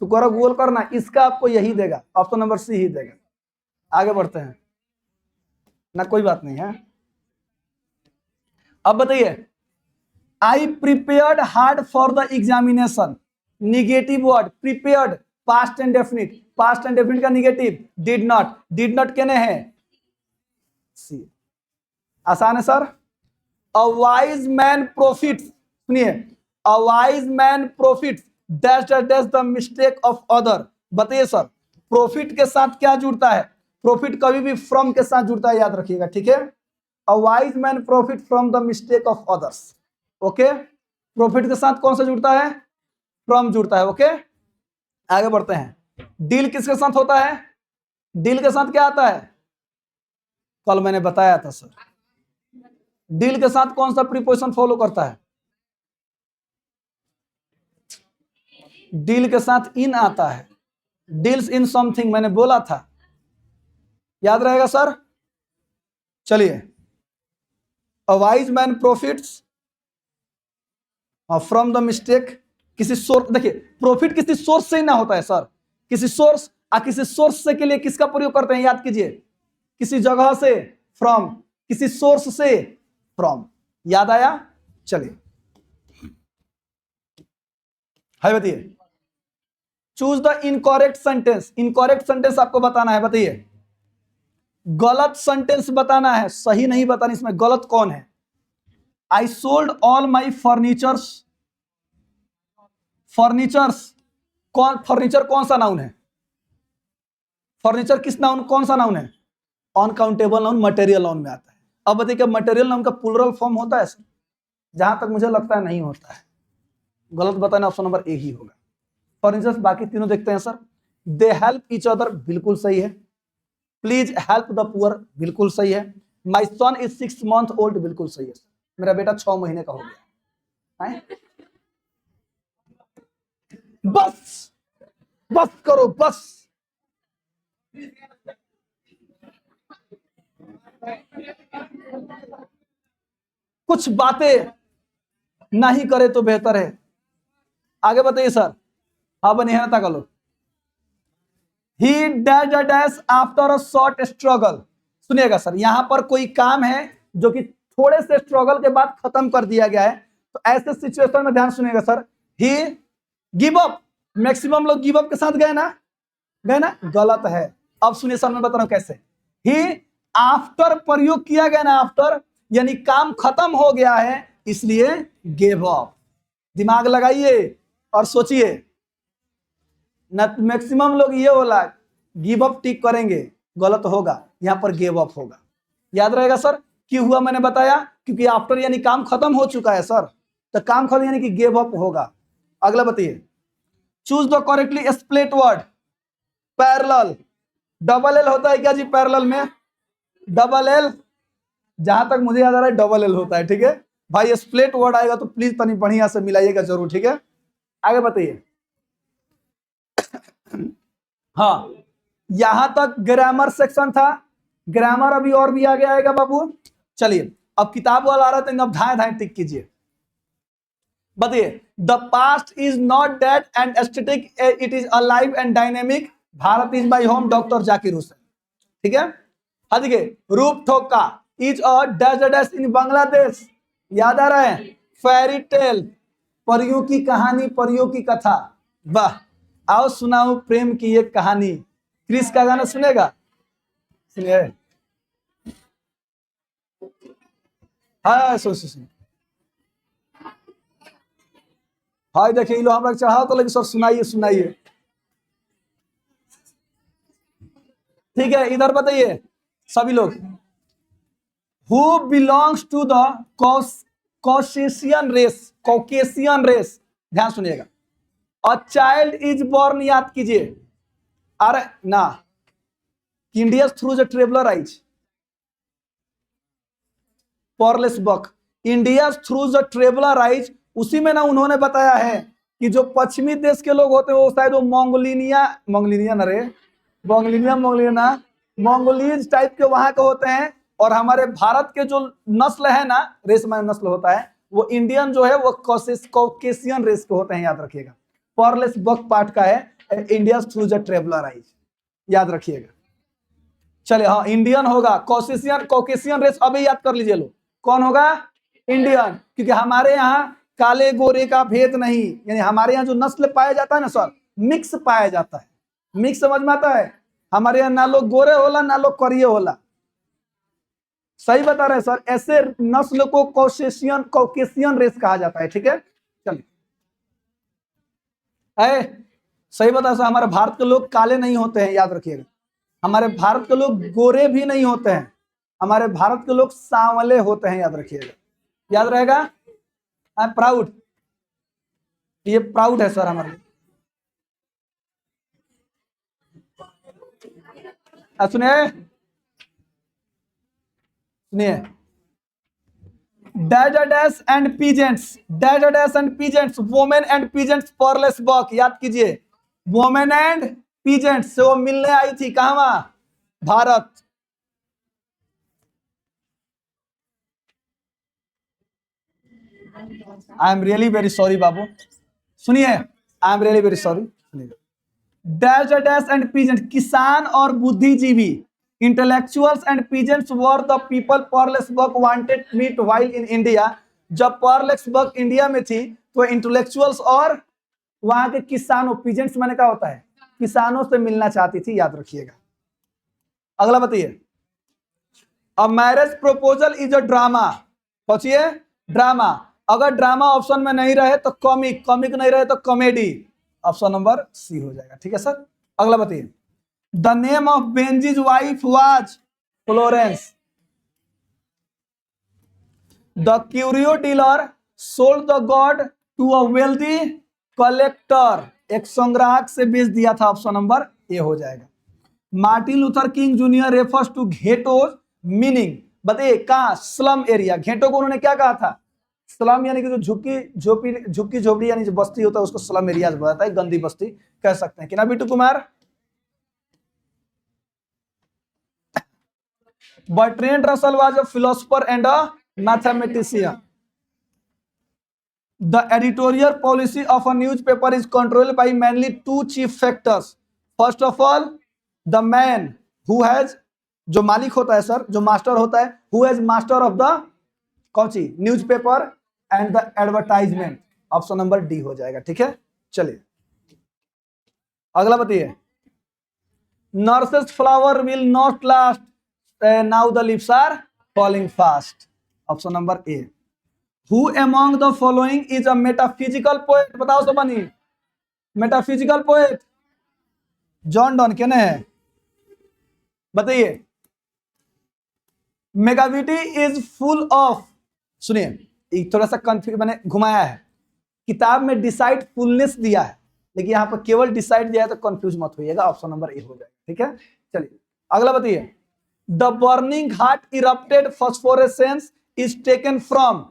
Speaker 1: तो करो गूगल करना, इसका आपको यही देगा, ऑप्शन नंबर सी ही देगा। आगे बढ़ते हैं ना, कोई बात नहीं है। अब बताइए, I prepared hard for the examination. Negative word prepared, past indefinite, past indefinite का negative did not. Did not कहने हैं सी। आसान है sir. A wise man profits, सुनिए, a wise man profits dash dash dash the mistake of other. बताइए sir, profit के साथ क्या जुड़ता है? प्रॉफिट कभी भी फ्रॉम के साथ जुड़ता है, याद रखिएगा। ठीक है, अ wise man profit from the mistake of others. Okay, profit के साथ कौन सा जुड़ता है? फ्रॉम जुड़ता है। ओके, आगे बढ़ते हैं। डील किसके साथ होता है? डील के साथ क्या आता है? कल मैंने बताया था सर, डील के साथ कौन सा प्रीपोजिशन फॉलो करता है? डील के साथ इन आता है, डील्स इन समथिंग, मैंने बोला था, याद रहेगा सर। चलिए, अ wise man profits from the mistake, किसी सोर्स, देखिए प्रॉफिट किसी सोर्स से ही ना होता है सर, किसी सोर्स, किसी सोर्स से के लिए किसका प्रयोग करते हैं? याद कीजिए, किसी जगह से फ्रॉम, किसी सोर्स से फ्रॉम। याद आया? चलिए, है बताइए। Choose the incorrect sentence. Incorrect sentence आपको बताना है, बताइए। गलत सेंटेंस बताना है, सही नहीं बताना। इसमें गलत कौन है? I sold all my furnitures. Furnitures कौन? फर्नीचर कौन सा नाउन है? फर्नीचर किस नाउन, कौन सा नाउन है? अनकाउंटेबल नाउन, मटेरियल नाउन में आता है। अब बताइए क्या मटेरियल नाउन का प्लूरल फॉर्म होता है सर? जहां तक मुझे लगता है नहीं होता है। गलत बताना, ऑप्शन नंबर ए ही होगा। फर्नीचर्स, बाकी तीनों देखते हैं sir. They help each other, बिल्कुल सही है। प्लीज हेल्प द पुअर, बिल्कुल सही है। माई सन इज 6 months ओल्ड, बिल्कुल सही है। मेरा बेटा 6 महीने का हो गया है। बस बस करो, बस। कुछ बातें नहीं करे तो बेहतर है। आगे बताइए सर। हाँ बनी है ना, लो। He dash a dash after a short struggle. सुनिएगा सर, यहां पर कोई काम है जो कि थोड़े से स्ट्रगल के बाद खत्म कर दिया गया है, तो ऐसे सिचुएशन में ध्यान सुनिएगा सर। ही गिव अप। मैक्सिमम लोग गिव अप के साथ गए ना, गए ना? गलत है। अब सुनिए सर, मैं बता रहा हूं कैसे। ही आफ्टर प्रयोग किया गया ना, आफ्टर यानी काम खत्म हो गया है, इसलिए गिव अप। दिमाग लगाइए और सोचिए ना। मैक्सिमम लोग ये बोला गिव अप टिक करेंगे, गलत होगा, यहां पर गिव अप होगा। याद रहेगा सर क्यों हुआ? मैंने बताया, क्योंकि आफ्टर यानी काम खत्म हो चुका है सर, तो काम खत्म यानी कि गिव अप होगा। अगला बताइए। Choose the correctly split word. Parallel, double L होता है क्या जी पैरेलल में? डबल एल, जहां तक मुझे याद आ रहा है डबल एल होता है। ठीक है भाई, स्प्लिट वर्ड आएगा तो प्लीज तनी बढ़िया से मिलाइएगा जरूर। ठीक है, आगे बताइए। हाँ, यहां तक ग्रामर सेक्शन था। ग्रामर अभी और भी आगे आएगा बाबू। चलिए, अब किताब वाला आ रहा है तो अब धाए धाए टिक कीजिए। बताइए। The past is not dead and aesthetic, it is alive and dynamic. Bharat is my home, doctor Zakir Hussain. ठीक है, हाँ देखिए। रूप ठोका is a dash dash in Bangladesh. याद आ रहा है? फेरी टेल, परियों की कहानी, परियों की कथा। वाह, आओ सुनाऊं प्रेम की एक कहानी। क्रिस का गाना सुनेगा? सुनिए। हाँ सुन। हाँ देखिए इन लोग हमरा चढ़ाओ तो लेकिन सर सुनाइए। ठीक है इधर बताइए सभी लोग। Who belongs to the Caucasian race. ध्यान सुनिएगा। अ चाइल्ड इज बॉर्न, याद कीजिए। अरे ना, India through the traveller eyes, Pearl S Buck, India through the traveller eyes. उसी में ना उन्होंने बताया है कि जो पश्चिमी देश के लोग होते हैं वो शायद वो मंगोलियन टाइप के वहां के होते हैं, और हमारे भारत के जो नस्ल है ना, रेस में नस्ल होता है, वो इंडियन जो है वो कॉकेशियन रेस के होते हैं, याद रखिएगा। पॉरलेस बक पार्ट का है India through the traveller eyes, याद रखिएगा। चले हाँ इंडियन होगा, कॉकेशियन रेस अभी याद कर लीजिए लोग, कौन होगा? इंडियन, क्योंकि हमारे यहाँ काले गोरे का भेद नहीं, यानी हमारे यहाँ जो नस्ल पाया जाता है ना सर, मिक्स पाया जाता है। मिक्स समझ में आता है? हमारे यहाँ ना लोग गोरे होला ना लोग करिए होला। सही बता रहे हैं सर, ऐसे नस्ल को कॉकेशियन रेस कहा जाता है। ठीक है चलिए। सही बता सर, हमारे भारत के लोग काले नहीं होते हैं, याद रखिएगा। हमारे भारत के लोग गोरे भी नहीं होते हैं, हमारे भारत के लोग सांवले होते हैं, याद रखिएगा। याद रहेगा। आई एम प्राउड, ये प्राउड है सर हमारे। सुनिए सुनिए। Dash and peasants, women and peasants, Pearl S Buck, याद कीजिए। वोमेन एंड पीजेंट्स से वो मिलने आई थी, कहां? Bharat. I am really very sorry बाबू, सुनिए, I am really very sorry. Dash and peasant, किसान और बुद्धिजीवी, intellectuals and peasants were the people Pearl S Buck wanted meet while in India. जब पॉरलेस बक इंडिया में थी तो इंटेलेक्चुअल्स और वहां के किसानों, पीजेंट्स मैंने क्या होता है, किसानों से मिलना चाहती थी, याद रखिएगा। अगला बताइए। A marriage proposal is a drama, सोचिए ड्रामा। अगर ड्रामा ऑप्शन में नहीं रहे तो कॉमिक नहीं रहे तो कॉमेडी, ऑप्शन नंबर सी हो जाएगा। ठीक है सर। अगला बताइए। The name of Benjy's wife was Florence. The curio dealer sold the god to a wealthy collector, एक संग्राहक से बेच दिया था, ऑप्शन नंबर ए हो जाएगा। Martin Luther King Junior refers to ghettos, meaning बताइए कहां? Slum area. घेटो को उन्होंने क्या कहा था? स्लम यानी कि जो झुक्की झोपड़ी यानी जो बस्ती होता है उसको स्लम एरिया बताता है, गंदी बस्ती कह सकते हैं कि ना Bittu Kumar? Bertrand Russell was a philosopher and a mathematician. The editorial policy of a newspaper is controlled by mainly two chief factors. First of all, the man who has, जो मालिक होता है सर, जो मास्टर होता है, who has master of the कौन सी newspaper and the advertisement, option number D हो जाएगा। ठीक है चलिए अगला बताइए। Nurse's flower will not last, now the lips are falling fast, option number A. Who among the following is a metaphysical poet? बताओ तो बनी मेटाफिजिकल पोएट। जॉन डॉन कहने हैं, बताइए। मेगाविटी इज फुल ऑफ, सुनिए थोड़ा सा कंफ्यूज मैंने घुमाया है, किताब में डिसाइड फुलनेस दिया है लेकिन यहां पर केवल डिसाइड दिया है, तो कंफ्यूज मत होइएगा, ऑप्शन नंबर ए हो जाएगा। ठीक है चलिए अगला बताइए। The burning heart erupted phosphorescence is taken from,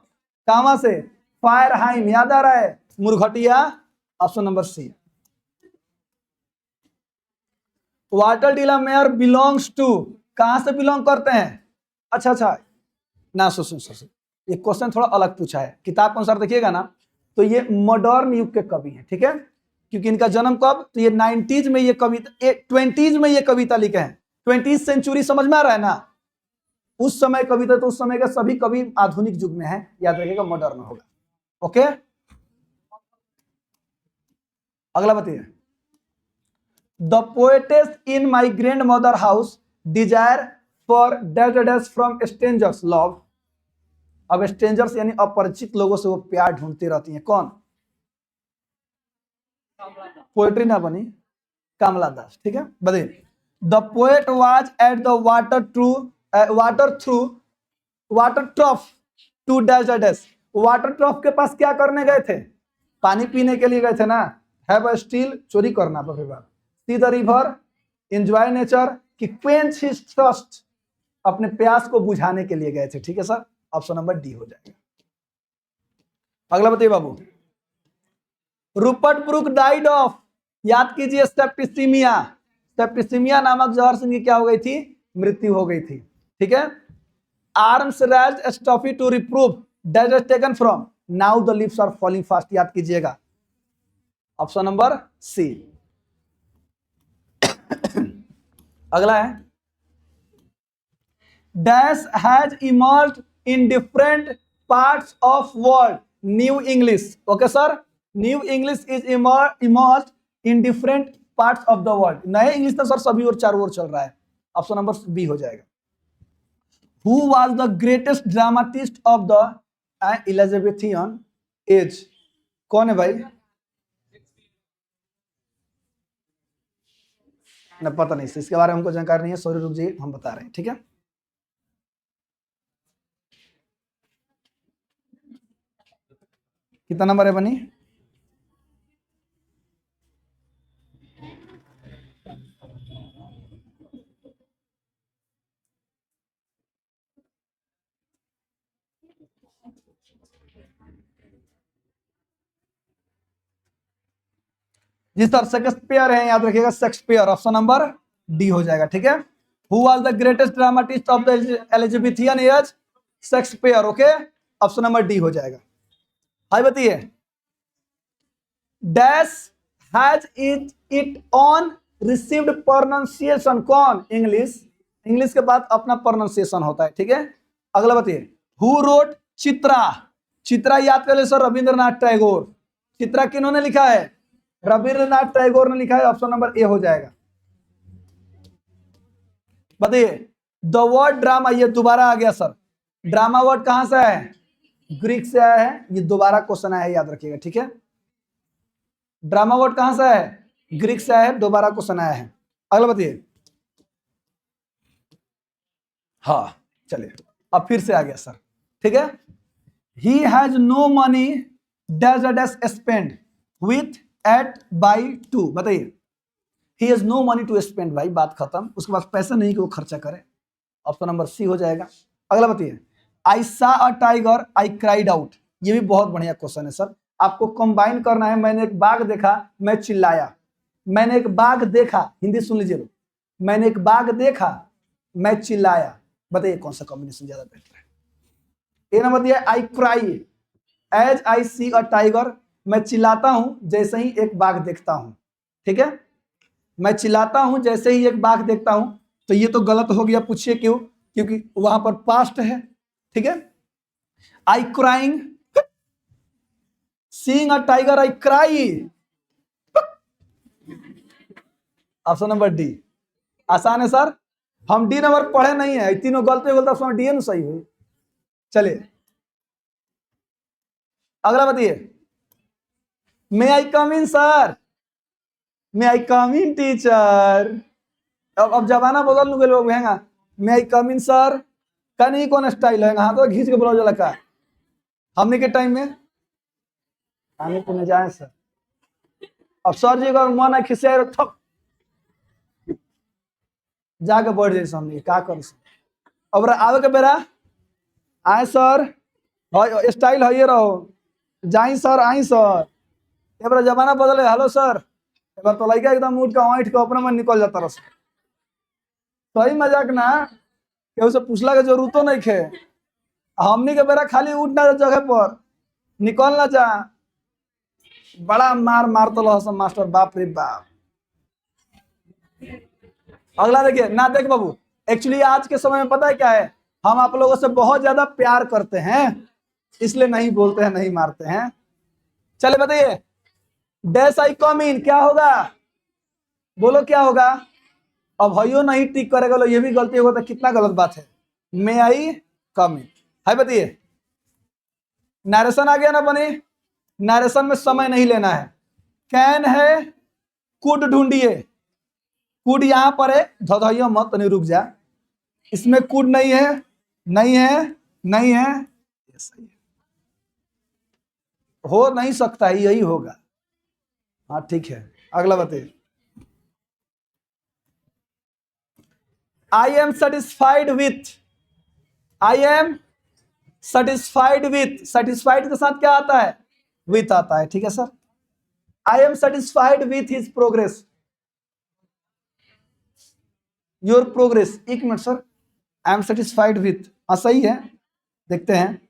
Speaker 1: कहां से? फायरहाइम, याद आ रहा है? मुरघटिया, option number C. Walter de la Mare belongs to, कहां से बिलोंग करते हैं? अच्छा ना सुन ये क्वेश्चन थोड़ा अलग पूछा है, किताब के अनुसार देखिएगा ना, तो ये मॉडर्न युग के कवि हैं। ठीक है क्योंकि इनका जन्म कब, तो ये 90s में ये कविता, 20s में ये कविता लिखे हैं। 20th सेंचुरी समझ में आ रहा है ना, उस समय कविता, तो उस समय का सभी कवि आधुनिक युग में है, याद रखिएगा मॉडर्न होगा। ओके अगला बताइए। The poetess in my grand mother house desire for dash from strangers love. अब स्ट्रेंजर्स यानी अपरिचित लोगों से वो प्यार ढूंढती रहती हैं। कौन? पोएट्री ना बनी, कमला दास। ठीक है, बताइए। The poet was at the water trough to dash dash. Water trough के पास क्या करने गए थे? पानी पीने के लिए गए थे ना। हैव अ स्टील, चोरी करना। See the river, enjoy nature, कि क्वेंच हिज थर्स्ट, अपने प्यास को बुझाने के लिए गए थे। ठीक है सर, ऑप्शन नंबर डी हो जाएगा। अगला बताइए बाबू। रूपर्ट ब्रूक डाइड ऑफ, याद कीजिए, सेप्टिसिमिया। सेप्टिसिमिया नामक जहर से इनकी क्या हो गई थी? मृत्यु हो गई थी। ठीक है। Arms raised stiffly to reprove that is taken from now the lips are falling fast, याद कीजिएगा, ऑप्शन नंबर सी। अगला है dash has emerged in different parts of world, new English. Okay sir, new English is emerged in different parts of the world. नए English तो sir सभी और चारों ओर चल रहा है, ऑप्शन नंबर बी हो जाएगा। Who was the greatest dramatist of the Elizabethan age? कौन है भाई? ना पता नहीं, इसके बारे में हमको जानकारी नहीं है, सॉरी, रुक जाइए, हम बता रहे हैं। ठीक है, कितना नंबर है बनी? जी सर, शेक्सपियर है, याद रखिएगा, शेक्सपियर, ऑप्शन नंबर डी हो जाएगा। ठीक है, who was the greatest dramatist of the Elizabethan age? Shakespeare. Okay, option number D हो जाएगा। हाय बताइए, dash has it own received pronunciation. कौन? इंग्लिश। इंग्लिश के बाद अपना प्रोनाउंसिएशन होता है। ठीक है, अगला बताइए, हु रोट चित्रा? चित्रा याद कर ले सर, रविंद्रनाथ टैगोर। चित्रा किन्होंने लिखा है? रविंद्रनाथ टैगोर ने लिखा है, ऑप्शन नंबर ए हो जाएगा। बताइए, द वर्ड ड्रामा, ये दोबारा आ गया सर। ड्रामा वर्ड कहां से आया है? ग्रीक से आया है, ये दोबारा क्वेश्चन आया है, याद रखिएगा। ठीक है, ड्रामा वर्ड कहां से आया है? ग्रीक से आया है, दोबारा क्वेश्चन आया है। अगला बताइए। हाँ चलिए, अब फिर से आ गया सर। ठीक है, he has no money dash dash spend with at by to. बताइए, he has no money to spend, भाई बात खत्म, उसके पास पैसा नहीं कि वो खर्चा करे, ऑप्शन नंबर सी हो जाएगा। अगला बताइए, आई सा अ टाइगर आई क्राइड आउट। ये भी बहुत बढ़िया क्वेश्चन है सर, आपको कंबाइन करना है। मैंने एक बाघ देखा, मैं चिल्लाया। मैंने एक बाघ देखा, हिंदी सुन लीजिए, मैंने एक बाघ देखा, मैं चिल्लाया। बताइए कौन सा कॉम्बिनेशन ज्यादा बेटर है? ए नंबर दिया, I cry as I see a tiger, मैं चिल्लाता हूं जैसे ही एक बाघ देखता हूं। ठीक है, मैं चिल्लाता हूं जैसे ही एक बाघ देखता हूं, तो ये तो गलत हो गया। पूछिए क्यों? क्योंकि वहां पर पास्ट है। ठीक है, I crying, seeing a tiger, I cry, option number D. आसान है सर, हम डी नंबर पढ़े नहीं है, तीनों गलती बोलता, उसमें डी न सही हुई। चलिए अगला बताइए, मे आई कम इन सर? मे आई कम इन टीचर? अब जमाना बदल गए लोग हैंगा, मे आई कम इन सर का नहीं, कौन स्टाइल है, हाथ तो खींच के ब्लाउज लगा। हमने के टाइम में आने को न जाए सर, अब सर जी का मन है खिसिया थक जाके बैठ जाए सामने, क्या कर। अब आवे के बेरा आए सर, स्टाइल है रहो, जाई सर, आई सर। एक बार जमाना बदले, हेलो सर, एक बार तो लड़का एकदम उठ के के अपने में निकल जाता रहा। सही मजाक ना, केहू से पूछला के जरूरतो नहीं खे। हमनी के बेरा खाली उठना जगह पर निकलना जा, बड़ा मार मार तो मास्टर, बाप रे बाप। अगला देखिए ना, देख बाबू, एक्चुअली आज के समय में पता है क्या है, हम आप लोगों से बहुत ज्यादा प्यार करते हैं, इसलिए नहीं बोलते हैं, नहीं मारते हैं। चले बताइए, डैश आई कम इन क्या होगा? बोलो क्या होगा? अब हयो नहीं टिक करेगा, लो ये भी गलती होगा तो कितना गलत बात है। मे आई कम इन, है बताइए। नरेशन आ गया ना बने, नरेशन में समय नहीं लेना है। कैन है, कुड ढूंढिए, कुड यहां पर है, धधइया मत नहीं, रुक जा, इसमें कुड नहीं है, नहीं है, नहीं है, ये सही है, हो नहीं सकता है, यही होगा। हाँ ठीक है, अगला बताइए। आई am satisfied with, I am satisfied with, satisfied के साथ क्या आता है? विथ आता है, ठीक है sir. I am satisfied with his progress, your progress, एक minute sir, I am satisfied with, हाँ सही है, देखते हैं।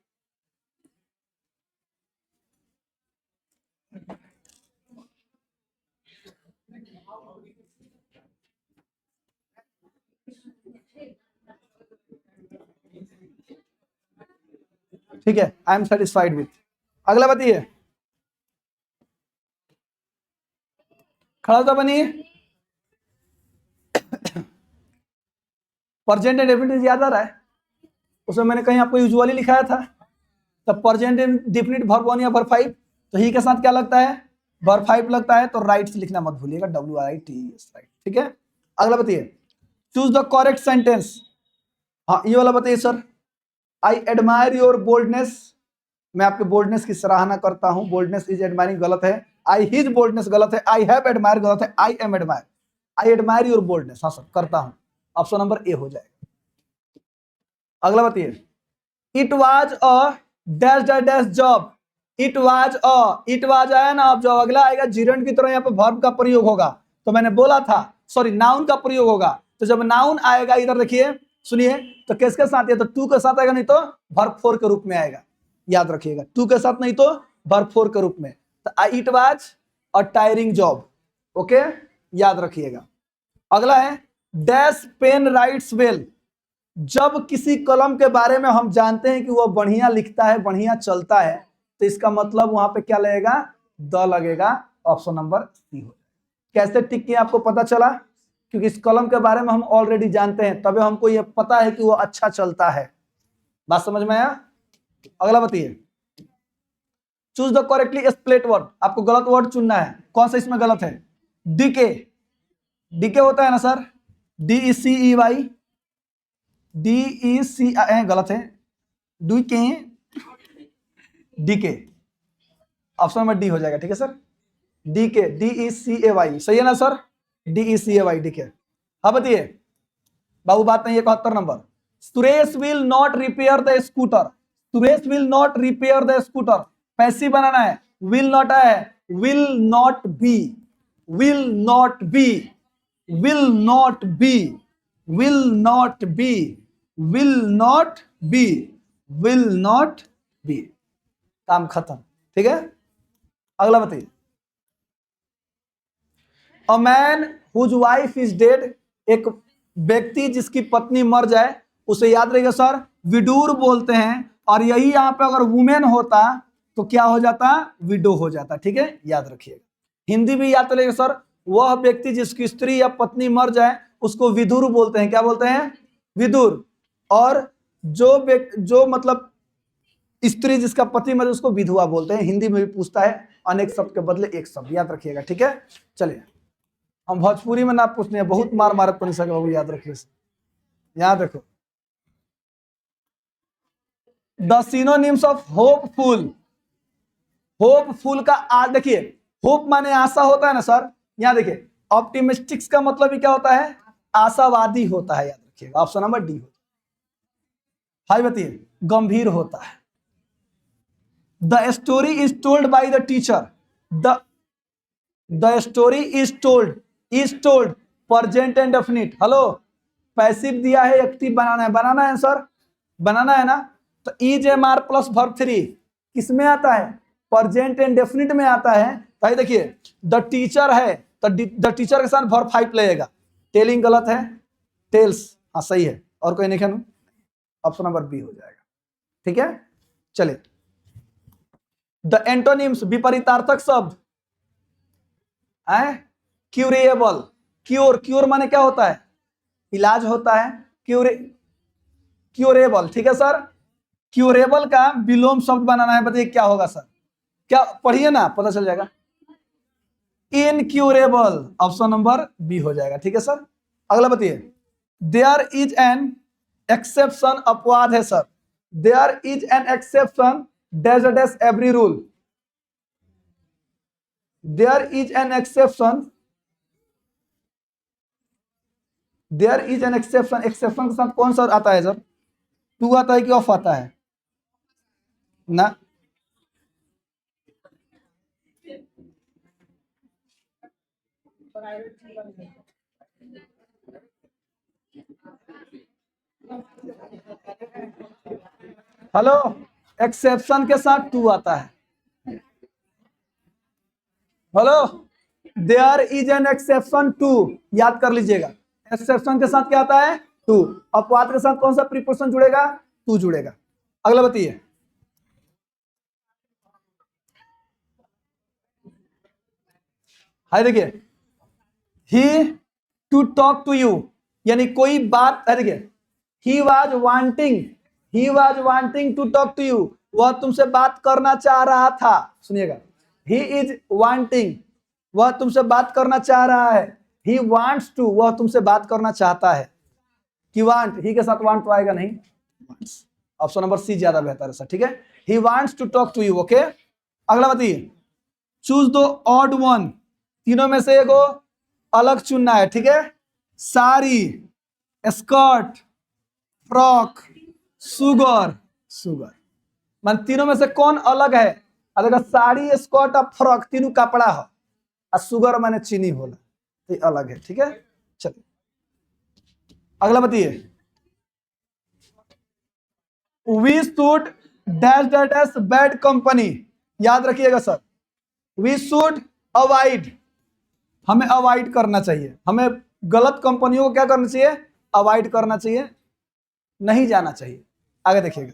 Speaker 1: ठीक है, आई एम सेटिस्फाइड विथ। अगला बताइए, खड़ा था बनिए। प्रेजेंट इंडेफिनिट याद आ रहा है? उसमें मैंने कहीं आपको यूजुअली लिखाया था, तब प्रेजेंट इंडेफिनिट वर्ब 1 या वर्ब 5, तो ही के साथ क्या लगता है? वर्ब 5 लगता है, तो राइट से लिखना मत भूलिएगा, WRITES, राइट, ठीक है। अगला बताइए, चूज द करेक्ट सेंटेंस। हाँ ये वाला बताइए sir. I admire your boldness, मैं आपके बोल्डनेस की सराहना करता हूं, बोल्डनेस इज एडमायरिंग गलत है, आई हिज बोल्डनेस गलत है, आई हैव एडमायर गलत है, I am admire, I admire your boldness, हाँ सर करता हूं, ऑप्शन नंबर ए हो जाएगा। अगला बताइए, it was a dash dash dash job, it was a, it was आया ना, अब जो अगला आएगा जीरेंड की तरह यहाँ पे वर्ब का प्रयोग होगा, तो मैंने बोला था, सॉरी नाउन का प्रयोग होगा, तो जब नाउन आएगा इधर देखिए, सुनिए, तो किसके साथ है? तो टू के साथ आएगा, नहीं तो वर्ब 4 के रूप में आएगा, याद रखिएगा, टू के साथ नहीं तो वर्ब 4 के रूप में। तो it was a tiring job, okay, याद रखिएगा। अगला है डैश पेन राइट्स वेल, जब किसी कलम के बारे में हम जानते हैं कि वह बढ़िया लिखता है, बढ़िया चलता है, तो इसका मतलब वहां पे क्या लगेगा? द लगेगा, ऑप्शन नंबर सी हो। कैसे टिक किया आपको पता चला? क्योंकि इस कलम के बारे में हम ऑलरेडी जानते हैं, तभी हमको यह पता है कि वो अच्छा चलता है। बात समझ में आया? अगला बताइए, choose the correctly split word, आपको गलत वर्ड चुनना है, कौन सा इसमें गलत है? डीके, डीके होता है ना सर, DECEY, DEC गलत है, DK, DK, option number D हो जाएगा, ठीक है सर, डीके, DECAY, सही है ना सर, DECAY, डीके। हाँ बताइए बाबू, बात नहीं है 71 number, Suresh will not repair the scooter, Suresh will not repair the scooter, passive बनाना है, विल नॉट है, will not be, will not be, will not be, will not be, will not be, will not be, काम खत्म, ठीक है। अगला बताइए, a man whose wife is dead, एक व्यक्ति जिसकी पत्नी मर जाए, उसे याद रहेगा सर विडूर बोलते हैं, और यही यहां पे अगर वुमेन होता तो क्या हो जाता? विडो हो जाता, ठीक है, याद रखिएगा। हिंदी भी याद रहेगा सर, वह व्यक्ति जिसकी स्त्री या पत्नी मर जाए उसको विदुर बोलते हैं, क्या बोलते हैं? विदुर। और जो मतलब स्त्री जिसका पति मर उसको विधवा बोलते हैं, हिंदी में भी पूछता है, अनेक शब्द के बदले एक शब्द, याद रखिएगा, ठीक है। चलिए हम भोजपुरी में ना पूछने हैं, बहुत मार मारत पर निशा बाबू, याद रखिए, याद देखो, the synonyms of hopeful, hopeful का देखिए, होप माने आशा होता है ना सर, यहां देखिए ऑप्टिमिस्टिक्स का मतलब ही क्या होता है? आशावादी होता है, याद रखिएगा, ऑप्शन नंबर डी। हाई बताइए, गंभीर होता है। The story is told by the teacher, the story is told present and definite, hello, passive दिया है, एक्टिव बनाना है, बनाना है सर, बनाना है ना, तो is am are plus verb 3 किसमें आता है? प्रेजेंट एंड डेफिनिट में आता है। भाई देखिए, द टीचर है तो द टीचर के साथ वर्ब 5 लगेगा, टेलिंग गलत है, टेल्स हाँ सही है, और कोई नहीं, ऑप्शन नंबर बी हो जाएगा, ठीक है। चलिए, द एंटोनिम्स विपरीतार्थक शब्द, क्यूरिएबल, क्योर, क्योर माने क्या होता है? इलाज होता है। क्योरेबल, ठीक है सर। क्योरेबल का विलोम शब्द बनाना है, बताइए क्या होगा सर? क्या, पढ़िए ना, पता चल जाएगा। इनक्यूरेबल, ऑप्शन नंबर बी हो जाएगा, ठीक है सर। अगला बताइए, देयर इज एन एक्सेप्शन, अपवाद है sir. There is an exception dash dash every rule. There is an exception, there is an exception, exception के साथ कौन सा आता है सर? टू आता है कि ऑफ आता है? ना, हेलो, एक्सेप्शन के साथ टू आता है। Hello, there is an exception to, याद कर लीजिएगा। एक्सेप्शन के साथ क्या आता है? टू। अपवाद के साथ कौन सा प्रीपोजिशन जुड़ेगा? टू जुड़ेगा। अगला बताइए, हाय देखिए, he to talk to you, यानी कोई बात, देखिए, he was wanting, he was wanting to talk to you, वह तुमसे बात करना चाह रहा था। सुनिएगा, ही इज वांटिंग, वह तुमसे बात करना चाह रहा है। ही वांट्स टू, वह तुमसे बात करना चाहता है। कि वांट, ही के साथ वांट तो आएगा नहीं, ऑप्शन नंबर सी ज्यादा बेहतर है सर, ठीक है। He wants to talk to you, okay. अगला बताइए, चूज दो ऑड वन, तीनों में से एगो अलग चुनना है, ठीक है। Sari, skirt, frock, sugar, sugar, मान तीनों में से कौन अलग है? अगर साड़ी, स्कर्ट और फ्रॉक तीनों कपड़ा हो, और सुगर माने चीनी होला, तो अलग है, ठीक है। चलिए अगला बताइए, we should dash dash dash bad company, याद रखिएगा सर। वी शुड अवॉइड, हमें अवॉइड करना चाहिए, हमें गलत कंपनियों को क्या करना चाहिए? अवॉइड करना चाहिए, नहीं जाना चाहिए। आगे देखिएगा,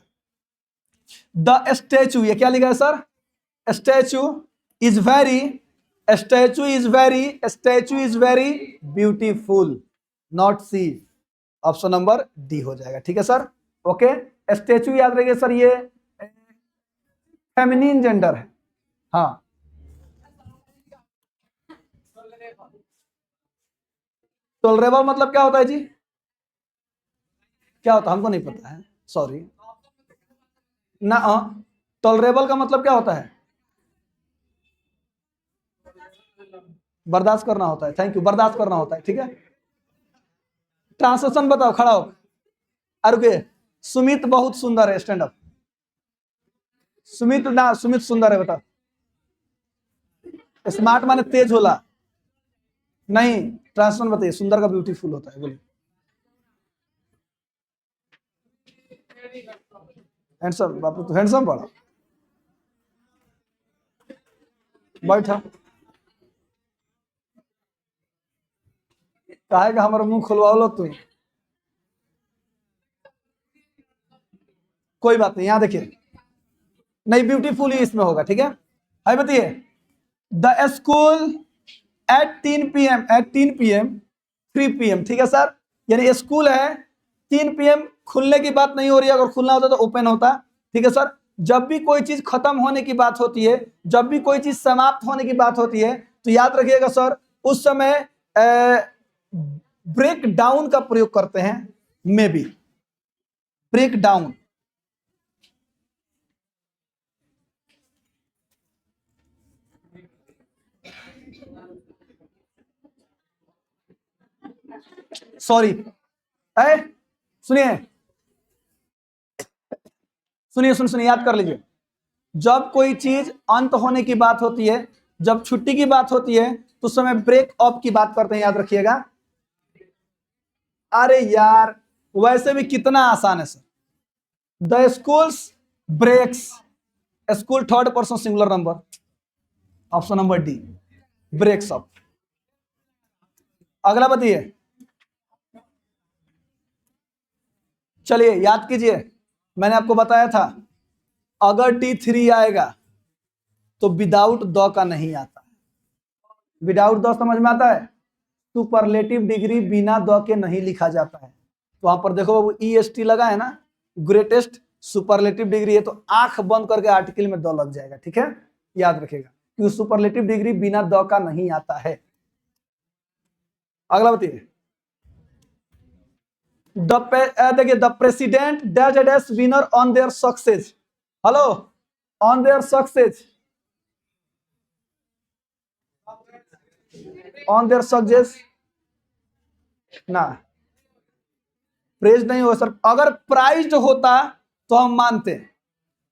Speaker 1: द स्टैचू, ये क्या लिखा है sir? Statue is very, statue is very, statue is very beautiful, not C, option number D हो जाएगा, ठीक है सर, ओके। स्टैचू याद रखिए सर, ये फेमिनिन जेंडर है, हाँ। टॉलरेबल मतलब क्या होता है जी? क्या होता है, हमको नहीं पता है, सॉरी ना। टॉलरेबल का मतलब क्या होता है? बर्दाश्त करना होता है, थैंक यू, बर्दाश्त करना होता है, ठीक है। ट्रांसलेशन बताओ, खड़ा हो। अरे सुमित बहुत सुंदर है, स्टैंड अप। सुमित ना, सुमित सुंदर है, बताओ। स्मार्ट माने तेज होला, नहीं, ट्रांसलेशन बताइए, सुंदर का ब्यूटीफुल होता है, बोलिए। हैंडसम, बापू तो हैंडसम पड़ा, बैठा, काहे का हमारा मुंह खुलवाओ तुम। कोई बात नहीं, यहां देखिए, नहीं, ब्यूटीफुल ही इसमें होगा, ठीक है। हाय बताइए, the school at 3 PM, at 3 PM 3 PM, ठीक है सर। यानी स्कूल है, 3 PM खुलने की बात नहीं हो रही है, अगर खुलना होता तो ओपन होता, ठीक है सर। जब भी कोई चीज खत्म होने की बात होती है, जब भी कोई चीज समाप्त होने की बात होती है, तो याद रखिएगा सर, उस समय ब्रेक डाउन का प्रयोग करते हैं, may be, break down. Sorry, सुनिए सुनिए सुनिए, याद कर लीजिए, जब कोई चीज अंत होने की बात होती है, जब छुट्टी की बात होती है, तो उस समय ब्रेक अप की बात करते हैं, याद रखिएगा। अरे यार, वैसे भी कितना आसान है sir, the schools breaks, school third person singular number, option number D, breaks up. अगला बताइए, चलिए याद कीजिए, मैंने आपको बताया था, अगर T3 आएगा तो विदाउट द का नहीं आता, विदाउट द समझ में आता है? सुपरलेटिव डिग्री बिना द के नहीं लिखा जाता है। तो वहां पर देखो वो EST लगा है ना, ग्रेटेस्ट सुपरलेटिव डिग्री है, तो आंख बंद करके आर्टिकल में द लग जाएगा, ठीक है, याद रखिएगा, क्योंकि सुपरलेटिव डिग्री बिना द का नहीं आता है। अगला बताइए, देखिए the president dash dash winner on their success. Hello, on their success, on their success ना, प्रेज नहीं हो सर। अगर प्राइज होता तो हम मानते,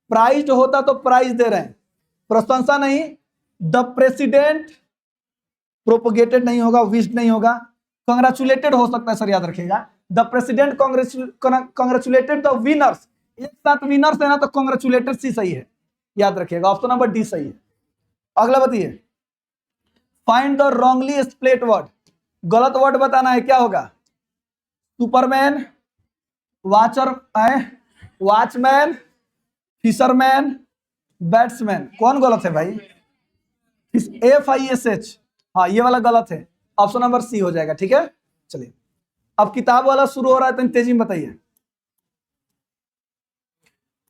Speaker 1: प्राइज होता तो प्राइज दे रहे हैं, प्रशंसा नहीं। द प्रेसिडेंट प्रोपोगेटेड नहीं होगा, विश्ड नहीं होगा, कंग्रेचुलेटेड हो सकता है सर, याद रखिएगा। The president congratulated the winners, एक साथ विनर्स है ना, तो कंग्रेचुलेटेड सी सही है, याद रखिएगा, ऑप्शन नंबर डी सही है। अगला बताइए, find the wrongly split word, गलत वर्ड बताना है, क्या होगा? Superman, watcher, watchman, fisherman, batsman, कौन गलत है भाई? FISH, हाँ ये वाला गलत है, ऑप्शन नंबर सी हो जाएगा, ठीक है। चलिए अब किताब वाला शुरू हो रहा है, तो तेजी में बताइए।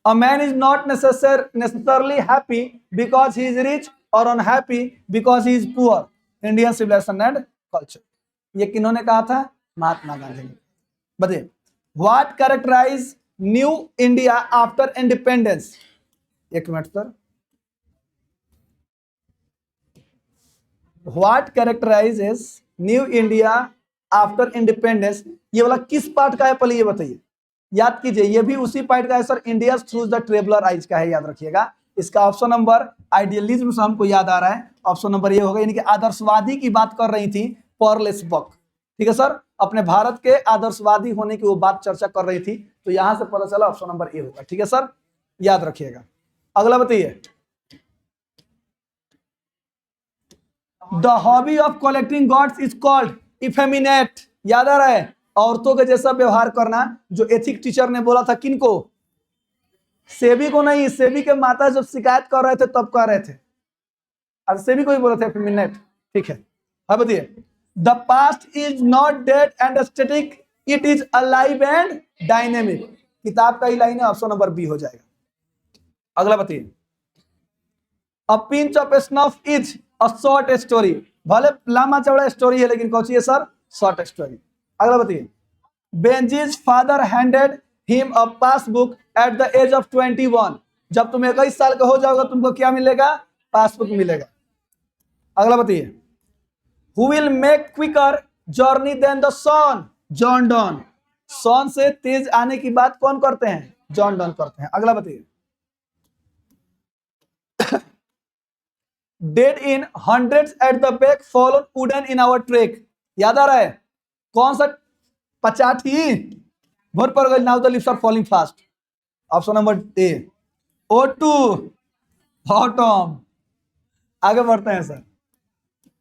Speaker 1: A man is not necessarily happy because he is rich or unhappy because he is poor. Indian civilization and culture. ये किन्होंने कहा था? महात्मा गांधी ने। बताइए, What characterized New India after independence? एक minute sir. What characterizes New India after independence? ये वाला किस part का है, पहले ये बताइए, याद कीजिए। ये भी उसी पार्ट का है sir, India through the traveller eyes का है, याद रखिएगा। इसका ऑप्शन नंबर आइडियलिज्म से हमको याद आ रहा है, ऑप्शन नंबर ये होगा, यानी कि आदर्शवादी की बात कर रही थी पर्ल बक, ठीक है सर, अपने भारत के आदर्शवादी होने की वो बात चर्चा कर रही थी, तो यहां से पता चला ऑप्शन नंबर ए होगा, ठीक है सर, याद रखिएगा। अगला बताइए, the hobby of collecting gods is called effeminate, याद आ रहा है, औरतों के जैसा व्यवहार करना, जो एथिक टीचर ने बोला था, किनको? सेबी को नहीं, सेबी के माता जब शिकायत कर रहे थे तब कह रहे थे, और सेबी को ही बोला था फेमिनेट, ठीक है। अब बताइए, the past is not dead and static, it is alive and dynamic, किताब का ही लाइन है, ऑप्शन नंबर बी हो जाएगा। अगला बताइए, a pinch of snuff is a short story, भले लंबा चौड़ा स्टोरी है, लेकिन कौन सी है सर? Short story. अगला बताइए, Benjy's father handed him a passbook at the age of 21, जब तुम 21 साल का हो जाओगे तुमको क्या मिलेगा? पासबुक मिलेगा। अगला बताइए, who will make quicker journey than the sun? John Donne, sun से तेज आने की बात कौन करते हैं? जॉन डॉन करते हैं। अगला बताइए, dead in hundreds at the back fallen wooden in our track, याद आ रहा है, कौन सा? पचाठी, भोर पर गई, now the lips are falling fast, option number A. O2 autumn. आगे बढ़ते हैं सर,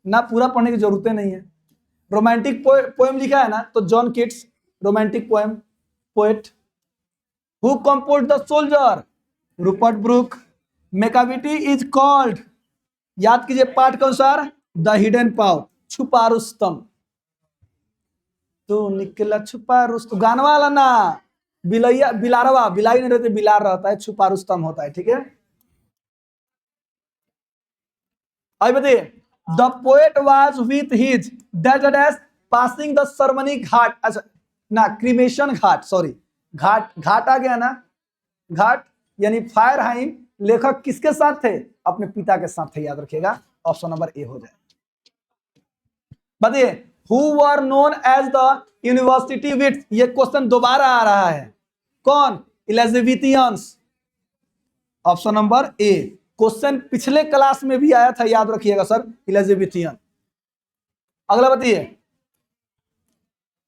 Speaker 1: ना पूरा पढ़ने की जरूरत नहीं है। रोमांटिक पोएम लिखा है ना, तो John Keats, romantic poem poet. Who composed the soldier? Rupert Brooke. Macavity is called, याद कीजिए पाठ के अनुसार, द हिडन पाव, छुपा रुस्तम, तो निकला छुपा रुस्तम, गाना वाला ना, बिलैया बिलारवा, बिलाई नहीं रहती, बिलार रहता है, छुपा रुस्तम होता है, ठीक है। अब बताइए, the poet was with his dash passing the ceremony ghat, अच्छा ना, क्रीमेशन घाट, सॉरी, घाट, घाट आ गया ना, घाट यानी फायर हाइन, लेखक किसके साथ थे? अपने पिता के साथ थे, याद रखिएगा, ऑप्शन नंबर ए हो जाए। बताइए, who were known as the university wits, ये क्वेश्चन दोबारा आ रहा है, कौन? Elizabethans, option number A. Question पिछले क्लास में भी आया था, याद रखिएगा सर, इलिजाबेथियन। अगला बताइए,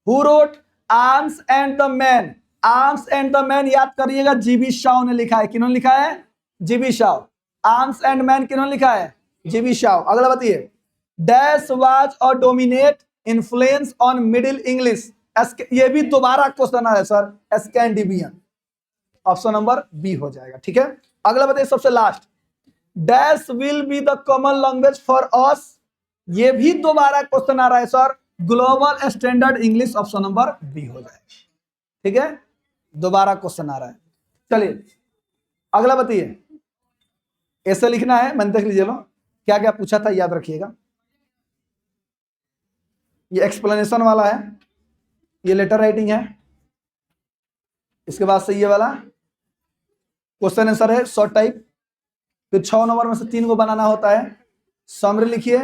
Speaker 1: who wrote arms and the man? Arms and the man याद करिएगा, जीबी शाह ने लिखा है, किन्होंने लिखा है? GB Shaw. Arms and man किन्होंने लिखा है? GB Shaw. अगला बताइए, dash was a dominate influence on middle English, ये भी दोबारा क्वेश्चन आ रहा है sir, Scandinavian, option number B हो जाएगा, ठीक है। अगला बताइए, सबसे last, dash will be the common language for us, ये भी दोबारा क्वेश्चन आ रहा है sir, global standard English, option number B हो जाए। ठीक है, दोबारा क्वेश्चन आ रहा है। चलिए अगला बताइए, ऐसे लिखना है, मन तक लीजिए लो, क्या क्या पूछा था याद रखिएगा। ये एक्सप्लेनेशन वाला है, ये लेटर राइटिंग है, इसके बाद से ये वाला क्वेश्चन आंसर है शॉर्ट टाइप, फिर 6 नंबर में से 3 को बनाना होता है। समरी लिखिए,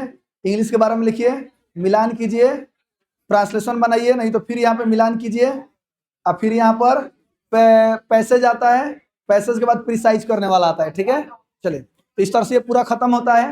Speaker 1: इंग्लिश के बारे में लिखिए, मिलान कीजिए, ट्रांसलेशन बनाइए, नहीं तो फिर यहाँ पे मिलान कीजिए, और फिर यहाँ पर पैसेज आता है, पैसेज के बाद प्रिसाइज करने वाला आता है। ठीक है, चलिए तो इस तरह से ये पूरा खत्म होता है।